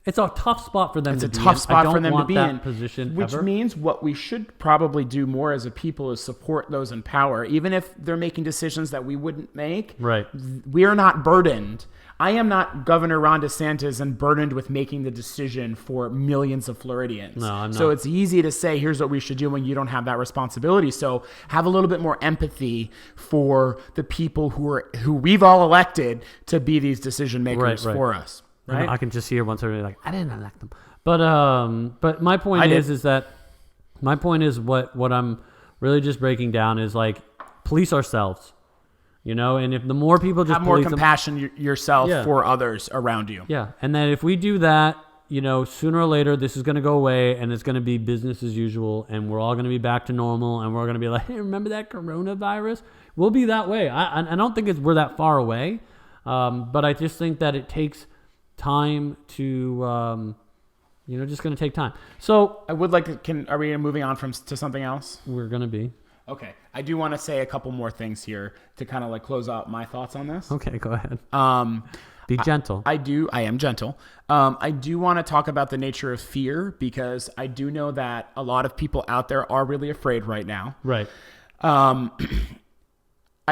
It's a tough spot for them to be in. It's a tough spot for them to be in. Position which means what we should probably do more as a people is support those in power. Even if they're making decisions that we wouldn't make, right? We are not burdened. I am not Governor Ron DeSantis and burdened with making the decision for millions of Floridians. No, I'm not. So it's easy to say, here's what we should do when you don't have that responsibility. So have a little bit more empathy for the people who we've all elected to be these decision makers for us. right? I can just hear once already like, I didn't elect them. But my point is that what I'm really just breaking down is like police ourselves, and if the more people just have more compassion yourself for others around you. Yeah. And then if we do that, sooner or later, this is going to go away and it's going to be business as usual and we're all going to be back to normal and we're going to be like, hey, remember that coronavirus? We'll be that way. I don't think we're that far away. But I just think that it takes time to, just going to take time. So I would like to, are we moving on to something else? We're going to be. Okay. I do want to say a couple more things here to kind of like close out my thoughts on this. Okay, go ahead. Be gentle. I am gentle. I do want to talk about the nature of fear because I do know that a lot of people out there are really afraid right now. Right. I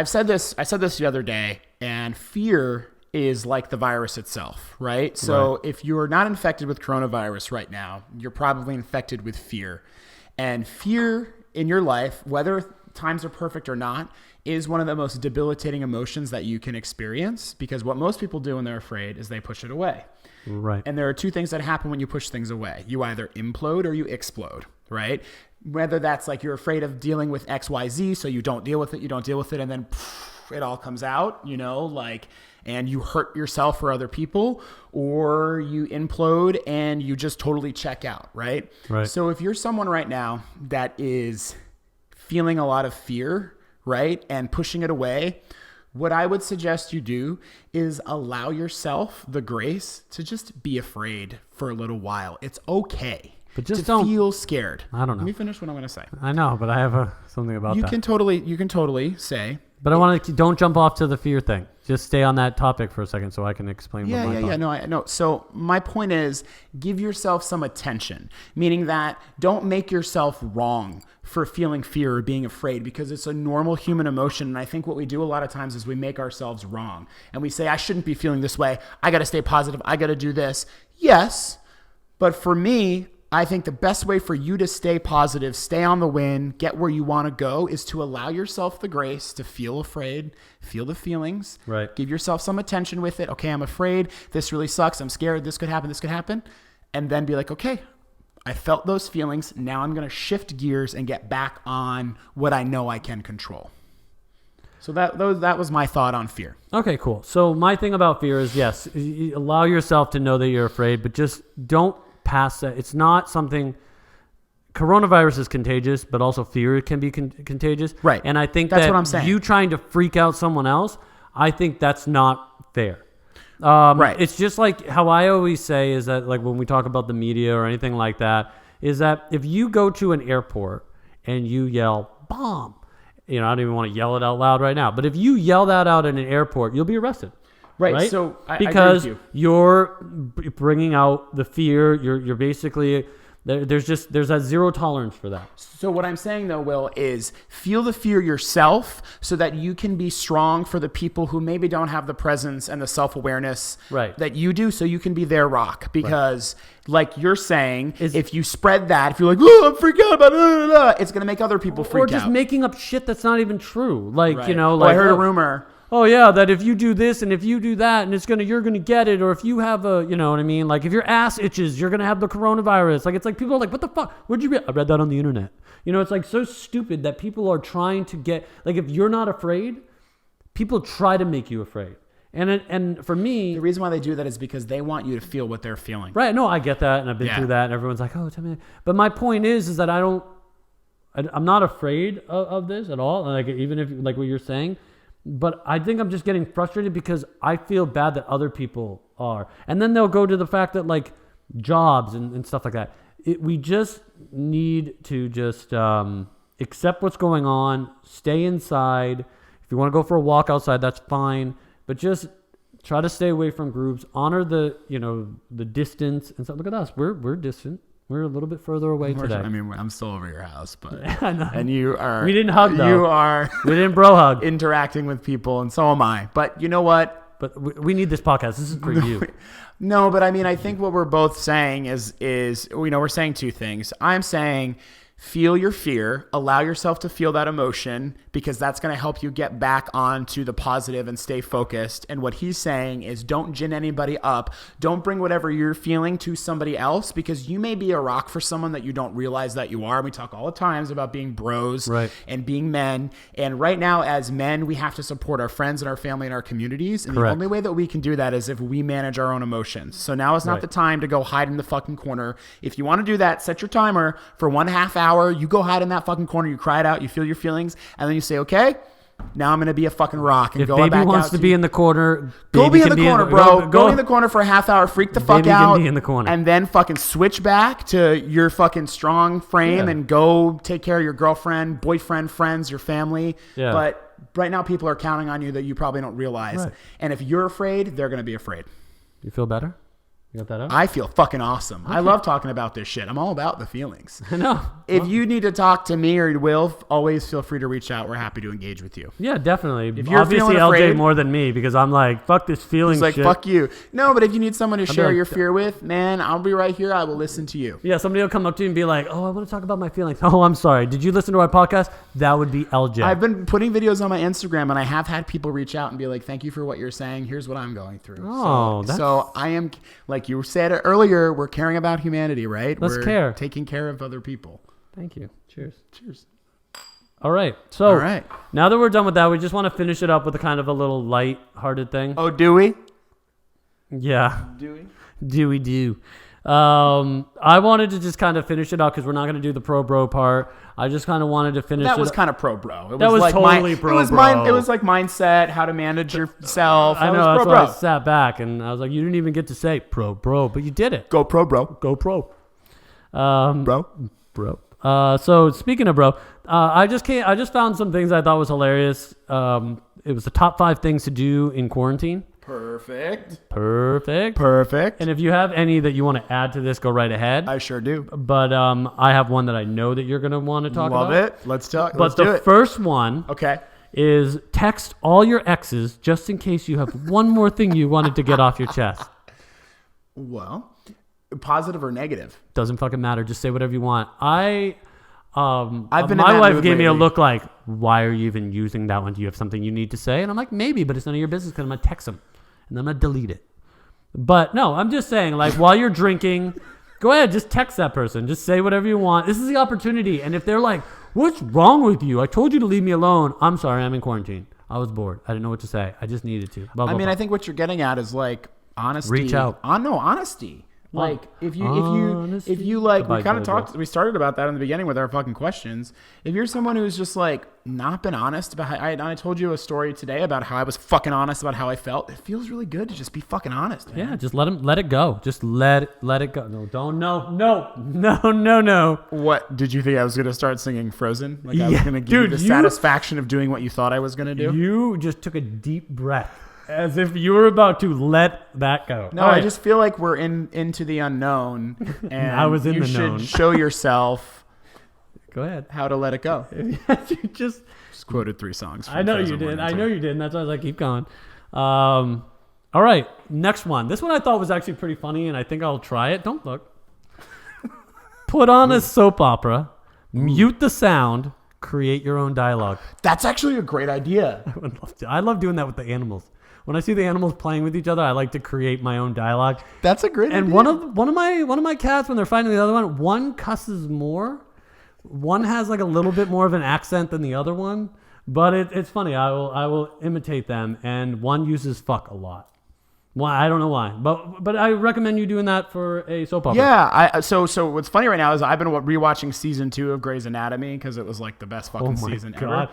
said this the other day, and fear is like the virus itself, right? So if you're not infected with coronavirus right now, you're probably infected with fear. And fear in your life, whether times are perfect or not, is one of the most debilitating emotions that you can experience because what most people do when they're afraid is they push it away. Right. And there are two things that happen when you push things away. You either implode or you explode, right? Whether that's like you're afraid of dealing with XYZ, so you don't deal with it, and then it all comes out, and you hurt yourself or other people, or you implode and you just totally check out, right? Right. So if you're someone right now that is feeling a lot of fear, right, and pushing it away, what I would suggest you do is allow yourself the grace to just be afraid for a little while. It's okay. But just don't feel scared. I don't know. Let me finish what I'm going to say. I know, but I have something about that. You can totally say. But I want to don't jump off to the fear thing. Just stay on that topic for a second so I can explain what my thought. No, I know. So my point is give yourself some attention, meaning that don't make yourself wrong for feeling fear or being afraid because it's a normal human emotion. And I think what we do a lot of times is we make ourselves wrong and we say, I shouldn't be feeling this way. I got to stay positive. I got to do this. Yes. But for me, I think the best way for you to stay positive, stay on the win, get where you want to go is to allow yourself the grace to feel afraid, feel the feelings, right? Give yourself some attention with it. Okay, I'm afraid. This really sucks. I'm scared. This could happen. And then be like, okay, I felt those feelings. Now I'm going to shift gears and get back on what I know I can control. So that was my thought on fear. Okay, cool. So my thing about fear is, yes, allow yourself to know that you're afraid, but just don't pass that. It's not something. Coronavirus is contagious, but also fear can be contagious. Right. And I think that's what I'm saying. You trying to freak out someone else, I think that's not fair. Right. It's just like how I always say is that like when we talk about the media or anything like that, is that if you go to an airport and you yell bomb, I don't even want to yell it out loud right now, but if you yell that out in an airport, you'll be arrested. Right. So because I agree with you. You're bringing out the fear. You're basically there's that zero tolerance for that. So what I'm saying though, Will, is feel the fear yourself so that you can be strong for the people who maybe don't have the presence and the self-awareness that you do, so you can be their rock. Because like you're saying, if you spread that, if you're like, oh, I'm freaking out about it, it's going to make other people freak out. Or just making up shit that's not even true. Like, right. Like I heard a rumor. Oh yeah, that if you do this and if you do that and you're gonna get it, or if you have a, you know what I mean? Like if your ass itches, you're gonna have the coronavirus. Like it's like people are like, what the fuck? Where'd you read? I read that on the internet. It's like so stupid that people are trying to get, like if you're not afraid, people try to make you afraid. And for me, the reason why they do that is because they want you to feel what they're feeling. Right? No, I get that, and I've been through that. And everyone's like, oh, tell me. But my point is that I'm not afraid of this at all. Like even if like what you're saying. But I think I'm just getting frustrated because I feel bad that other people are. And then they'll go to the fact that like jobs and stuff like that. We just need to just accept what's going on, stay inside. If you want to go for a walk outside, that's fine. But just try to stay away from groups, honor the distance and stuff. Look at us. We're distant. We're a little bit further away today. I mean, I'm still over your house, but I know. And you are. We didn't hug though. You are. We didn't bro hug. Interacting with people, and so am I. But you know what? But we need this podcast. This is for you. No, but I mean, I think what we're both saying is we're saying two things. I'm saying feel your fear, allow yourself to feel that emotion, because that's going to help you get back onto the positive and stay focused. And what he's saying is don't gin anybody up. Don't bring whatever you're feeling to somebody else, because you may be a rock for someone that you don't realize that you are. We talk all the times about being bros and being men. And right now, as men, we have to support our friends and our family and our communities. And the only way that we can do that is if we manage our own emotions. So now is not the time to go hide in the fucking corner. If you want to do that, set your timer for 1.5 hours. You go hide in that fucking corner, you cry it out, you feel your feelings, and then you say, okay, now I'm going to be a fucking rock. And if go baby back wants out to be in the corner, go be in the corner, bro. Go in the corner for a half hour, freak the fuck out, can be in the corner. And then fucking switch back to your fucking strong frame and go take care of your girlfriend, boyfriend, friends, your family. Yeah. But right now people are counting on you that you probably don't realize. Right. And if you're afraid, they're going to be afraid. You feel better? You got that up? I feel fucking awesome. Okay. I love talking about this shit. I'm all about the feelings. I know. If you need to talk to me or Will, always feel free to reach out. We're happy to engage with you. Yeah, definitely. If you're obviously afraid, LJ more than me, because I'm like, fuck this feeling he's like, shit. fuck you. No, but if you need someone to share your fear with, man, I'll be right here. I will listen to you. Yeah, somebody will come up to you and be like, oh, I want to talk about my feelings. Oh, I'm sorry. Did you listen to our podcast? That would be LJ. I've been putting videos on my Instagram, and I have had people reach out and be like, thank you for what you're saying. Here's what I'm going through. Oh, so I am, like you said earlier, we're caring about humanity, right? We're taking care of other people. Thank you. Cheers. Cheers. All right. So now that we're done with that, we just want to finish it up with a kind of a little light-hearted thing. Oh, do we? Yeah. Do we? Do. I wanted to just kind of finish it up because we're not going to do the pro bro part. I just kind of wanted to finish that it. was kind of pro bro. That was like totally pro bro. It was like mindset, how to manage yourself. I know. That's why I sat back and I was like, you didn't even get to say pro bro, but you did it. Go pro, bro. Go pro. Bro. So speaking of bro, I just found some things I thought was hilarious. It was the top 5 things to do in quarantine. Perfect. And if you have any that you want to add to this, go right ahead. I sure do. But I have one that I know that you're going to want to talk about. Love it. Let's talk. But the first one is text all your exes just in case you have one more thing you wanted to get off your chest. Well, positive or negative? Doesn't fucking matter. Just say whatever you want. I've been my in that wife mood gave me a lately. look like, why are you even using that one? Do you have something you need to say? And I'm like, maybe, but it's none of your business because I'm going to text them. And I'm going to delete it. But no, I'm just saying, like, while you're drinking, go ahead, just text that person. Just say whatever you want. This is the opportunity. And if they're like, what's wrong with you? I told you to leave me alone. I'm sorry, I'm in quarantine. I was bored. I didn't know what to say. I just needed to. Blah, blah, blah. I think what you're getting at is like honesty. Reach out. Honesty. Like if you like, we kind of talked, we started about that in the beginning with our fucking questions. If you're someone who's just like not been honest about how, I told you a story today about how I was fucking honest about how I felt. It feels really good to just be fucking honest, man. Yeah, just let it go. Just let it go. No. What did you think I was going to start singing Frozen? Like I was going to give you the satisfaction of doing what you thought I was going to do? You just took a deep breath. As if you were about to let that go. No, I just feel like we're into the unknown, and I was in you the should known. show yourself. Go ahead. How to let it go. You just quoted 3 songs. I know you did. And that's why I was like, keep going. All right, next one. This one I thought was actually pretty funny, and I think I'll try it. Don't look. Put on a soap opera, mute the sound, create your own dialogue. That's actually a great idea. I would love to. I love doing that with the animals. When I see the animals playing with each other, I like to create my own dialogue. That's a great idea. And one of my cats, when they're fighting the other one cusses more. One has like a little bit more of an accent than the other one, but it's funny. I will imitate them, and one uses fuck a lot. Why? I don't know why, but I recommend you doing that for a soap opera. Yeah. So what's funny right now is I've been rewatching season 2 of Grey's Anatomy because it was like the best fucking season ever.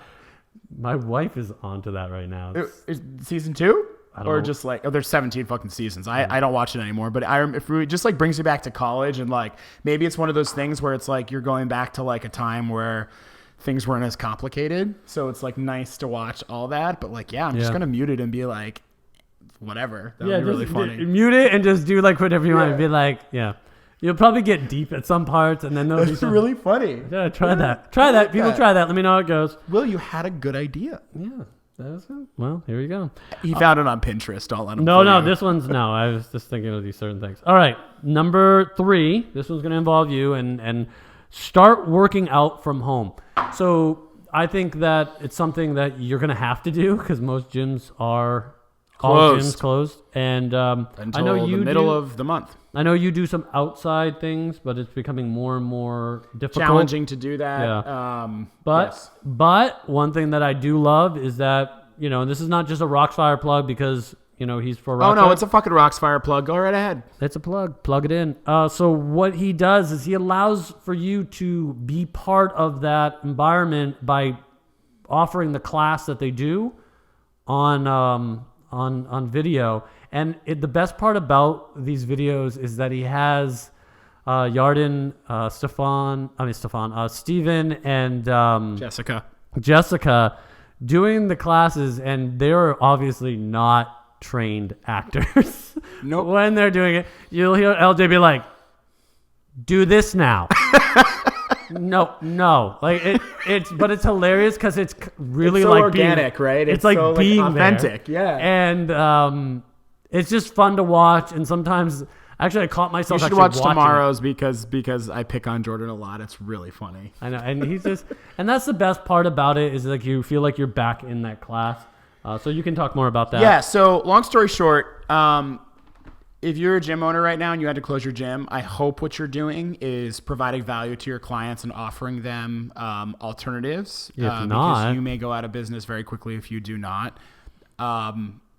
My wife is onto that right now. Is season 2? I don't or know. just like, there's 17 fucking seasons. I don't watch it anymore, but if it just like brings you back to college, and like maybe it's one of those things where it's like you're going back to like a time where things weren't as complicated. So it's like nice to watch all that, but like, I'm just going to mute it and be like, whatever. That would be really funny. Mute it and just do like whatever you want and be like, You'll probably get deep at some parts, and then there'll be That's really funny. Yeah, try that. Try that. People try that. Let me know how it goes. Will, you had a good idea. Yeah. Well, here you go. He found it on Pinterest. I'll let him No, this one's no. I was just thinking of these certain things. All right, number 3. This one's going to involve you, and Start working out from home. So I think that it's something that you're going to have to do because most gyms are all gyms closed. And I know Until you the middle of the month. I know you do some outside things, but it's becoming more and more difficult. Challenging to do that. Yeah. Yes. But one thing that I do love is that, and this is not just a BROxFire plug because, he's for BROxFire. Oh, no, it's a fucking BROxFire plug. Go right ahead. It's a plug. Plug it in. So what he does is he allows for you to be part of that environment by offering the class that they do on video. And the best part about these videos is that he has Yarden, Steven, and Jessica doing the classes, and they're obviously not trained actors. Nope. When they're doing it, you'll hear LJ be like, "Do this now." No, like but it's hilarious because it's really it's so like organic, right? It's like so being authentic, there. yeah. And it's just fun to watch. And sometimes, actually, I caught myself. You should watch tomorrow's because I pick on Jordan a lot. It's really funny. I know, and he's just, and that's the best part about it is like you feel like you're back in that class. So you can talk more about that. Yeah. So long story short, if you're a gym owner right now and you had to close your gym, I hope what you're doing is providing value to your clients and offering them alternatives. If not, because you may go out of business very quickly if you do not.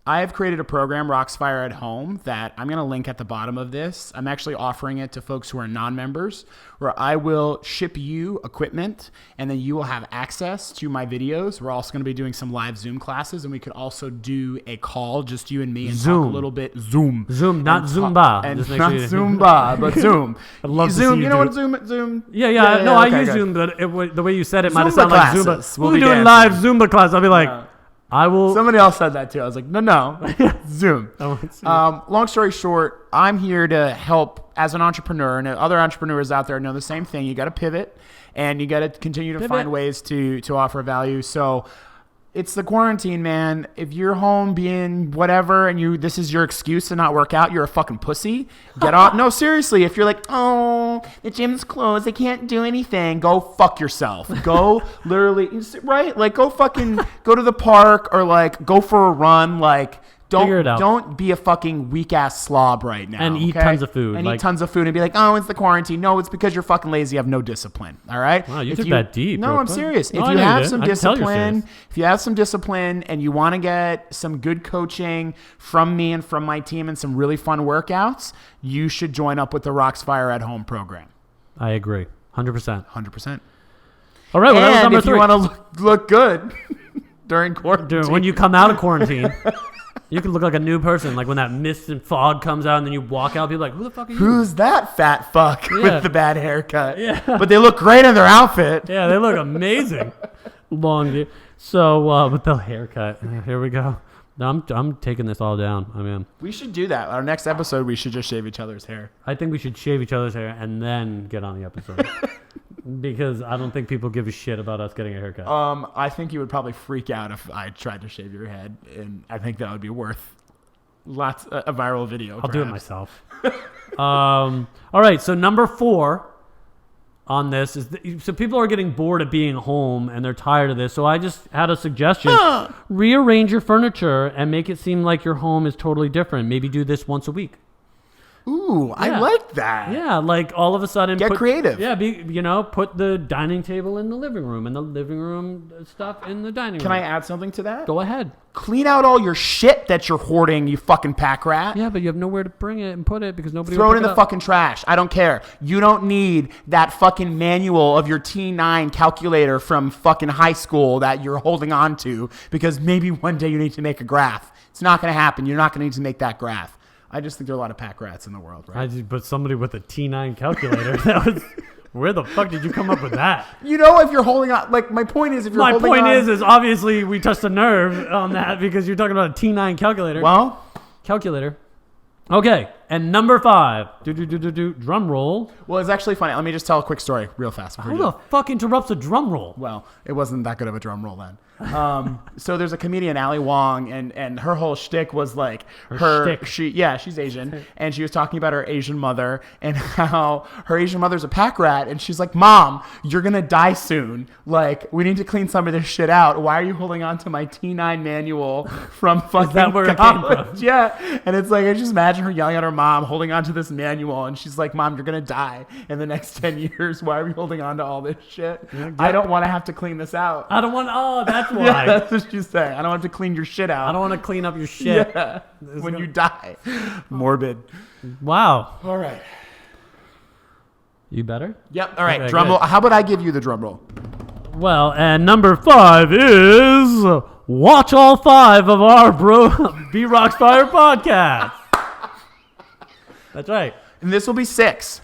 I have created a program, BROxFire at Home, that I'm going to link at the bottom of this. I'm actually offering it to folks who are non-members, where I will ship you equipment, and then you will have access to my videos. We're also going to be doing some live Zoom classes, and we could also do a call, just you and me, and talk a little bit. Zoom, not Zumba. And not Zumba, but Zoom. I'd love Zoom, to see you know do what Zoom? Yeah. No, okay, I use good. Zoom, but the way you said it might have Zumba sounded like Zumba. classes. We'll We'll be be doing dancing. live Zumba class. I'll be like, I will. Somebody else said that too. I was like, no, Zoom. Long story short, I'm here to help as an entrepreneur, and other entrepreneurs out there know the same thing. You got to pivot, and you got to continue to find ways to offer value. So it's the quarantine, man. If you're home being whatever, and this is your excuse to not work out, you're a fucking pussy. Get off. No, seriously. If you're like, oh, the gym's closed, I can't do anything, go fuck yourself. Go literally, right? Like, go to the park, or like go for a run. Like, Figure it out. Don't be a fucking weak ass slob right now. And eat tons of food. And eat tons of food and be like, oh, it's the quarantine. No, it's because you're fucking lazy. You have no discipline. All right. Wow, you took that deep. No, I'm serious. No, if you have some discipline, and you want to get some good coaching from me and from my team and some really fun workouts, you should join up with the BROxFire at Home program. I agree. 100%. 100%. All right. Well, that was number if 3. you want to look good during quarantine, when you come out of quarantine. You can look like a new person, like when that mist and fog comes out and then you walk out, people are like, who the fuck are you? Who's that fat fuck with the bad haircut? Yeah. But they look great in their outfit. Yeah, they look amazing. Long dude. So with the haircut, here we go. No, I'm taking this all down. I mean, we should do that. Our next episode, we should just shave each other's hair. I think we should shave each other's hair and then get on the episode. Because I don't think people give a shit about us getting a haircut. I think you would probably freak out if I tried to shave your head, and I think that would be worth a viral video. I'll do it myself. All right, so number 4 on this is so people are getting bored of being home and they're tired of this. So I just had a suggestion: rearrange your furniture and make it seem like your home is totally different. Maybe do this once a week. Ooh, yeah. I like that. Yeah, like all of a sudden... Get creative. Yeah, put the dining table in the living room and the living room stuff in the dining room. Can I add something to that? Go ahead. Clean out all your shit that you're hoarding, you fucking pack rat. Yeah, but you have nowhere to bring it and put it because nobody Throw will it in the fucking trash. I don't care. You don't need that fucking manual of your T9 calculator from fucking high school that you're holding on to because maybe one day you need to make a graph. It's not going to happen. You're not going to need to make that graph. I just think there are a lot of pack rats in the world, right? But somebody with a T9 calculator, where the fuck did you come up with that? If you're holding on, like my point is, is obviously we touched a nerve on that because you're talking about a T9 calculator. Well, calculator. Okay, And number 5, drum roll. Well, it's actually funny. Let me just tell a quick story real fast. Who the fuck interrupts a drum roll? Well, it wasn't that good of a drum roll then. So there's a comedian, Ali Wong, and her whole shtick was like she's Asian, and she was talking about her Asian mother and how her Asian mother's a pack rat, and she's like, Mom, you're gonna die soon. Like, we need to clean some of this shit out. Why are you holding on to my T9 manual from fucking Is that where it came from? Yeah, and it's like, I just imagine her yelling at her mom, holding on to this manual, and she's like, Mom, you're gonna die in the next 10 years. Why are we holding on to all this shit? I don't want to have to clean this out. I don't want. Oh, that's why. Yeah, that's what she's saying. I don't have to clean your shit out. I don't want to clean up your shit. Yeah, when you die. Morbid. Wow. All right. You better? Yep. All right. Okay, drum good. roll. How about I give you the drum roll? Well, and number 5 is watch all 5 of our BROxFire podcasts. That's right. And this will be 6.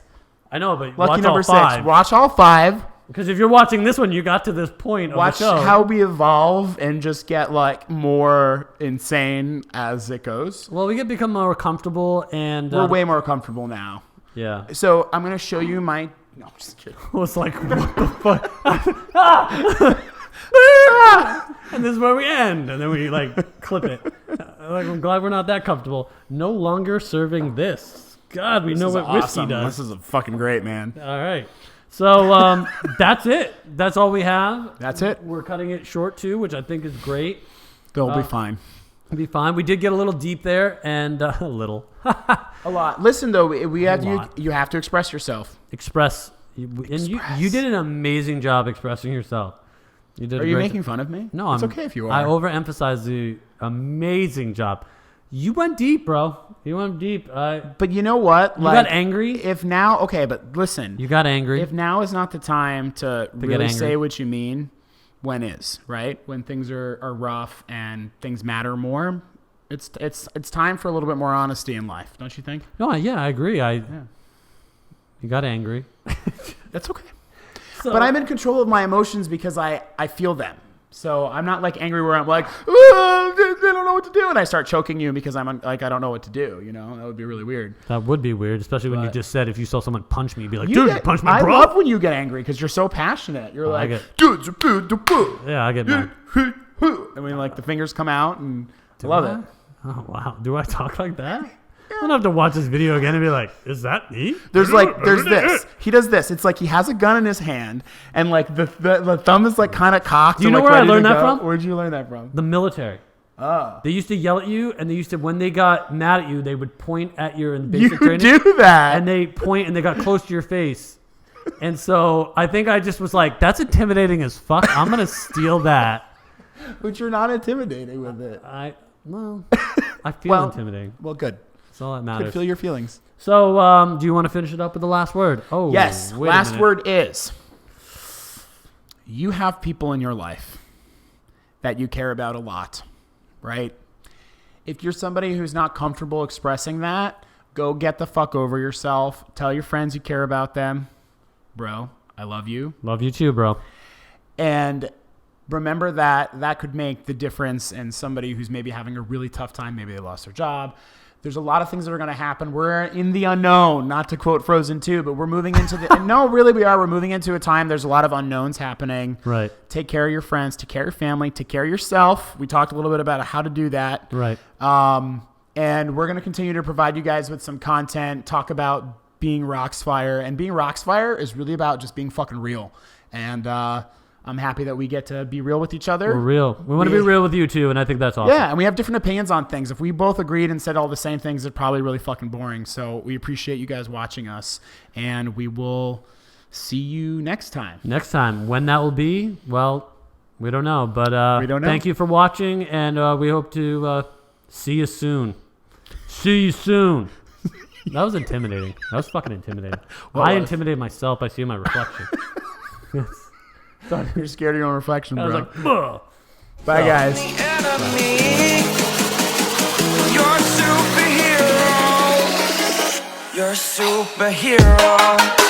I know, but Lucky watch number all 6. 5. Watch all 5. Because if you're watching this one, you got to this point of Watch the show. how we evolve and just get like more insane as it goes. Well, we get become more comfortable and We're way more comfortable now. yeah. So I'm gonna show you my. No, I'm just kidding. It's like what the fuck? And this is where we end, and then we like clip it. Like, I'm glad we're not that comfortable. No longer serving this. God, we know This is what whiskey awesome. does. This is fucking great, man. All right. So that's it. That's all we have. That's it. We're cutting it short too, which I think is great. They'll be fine. It'll be fine. We did get a little deep there, and a little. A lot. Listen though, we have lot. you have to express yourself. Express. And you did an amazing job expressing yourself. You did. Are you making fun of me? No, it's I'm okay if you are. I overemphasize the amazing job. You went deep, bro. You went deep. But you know what? You got angry. If now, okay, but listen. You got angry. If now is not the time to get really angry. say what you mean, when is, right? When things are rough and things matter more, it's time for a little bit more honesty in life, don't you think? No, yeah, I agree. You got angry. That's okay. So, But I'm in control of my emotions because I feel them. So I'm not like angry where I'm like, they don't know what to do, and I start choking you because I'm like, I don't know what to do. You know, that would be really weird. That would be weird, especially when you just said if you saw someone punch me, you'd be like, You dude, get- you punched me, I bro. love when you get angry because you're so passionate. You're like, dude, Yeah, I get mad. I mean, like the fingers come out, and I love it. Oh, wow. Do I talk like that? I'm gonna have to watch this video again and be like, is that me? There's this. He does this. It's like he has a gun in his hand, and like the thumb is like kind of cocked. Do you and, know like, where I ready to learned that go. from? Where'd you learn that from? The military. Oh. They used to yell at you, and they used to, when they got mad at you, they would point at you in You basic training. do that. And they point, and they got close to your face. And so I think I just was like, that's intimidating as fuck. I'm going to steal that. But you're not intimidating with it. I feel intimidating. Well, good. That's all that matters. Could feel your feelings. So do you want to finish it up with the last word? Oh, Yes. wait a Last minute. word is you have people in your life that you care about a lot, right? If you're somebody who's not comfortable expressing that, go get the fuck over yourself. Tell your friends you care about them. Bro, I love you. Love you too, bro. And remember that could make the difference in somebody who's maybe having a really tough time. Maybe they lost their job. There's a lot of things that are going to happen. We're in the unknown, not to quote Frozen 2, but we're moving into the... No, really we are. We're moving into a time. There's a lot of unknowns happening. Right. Take care of your friends. Take care of your family. Take care of yourself. We talked a little bit about how to do that. Right. And we're going to continue to provide you guys with some content, talk about being BROxFire. And being BROxFire is really about just being fucking real. And I'm happy that we get to be real with each other. We're real. We want to be real with you too, and I think that's awesome. Yeah, and we have different opinions on things. If we both agreed and said all the same things, it'd probably really fucking boring. So we appreciate you guys watching us, and we will see you next time. Next time. When that will be, well, we don't know. But we don't know. Thank you for watching, and we hope to see you soon. See you soon. That was intimidating. That was fucking intimidating. I intimidated myself by seeing my reflection. You're scared of your own reflection, I was bro. like, ugh. Bye, guys. You're a superhero.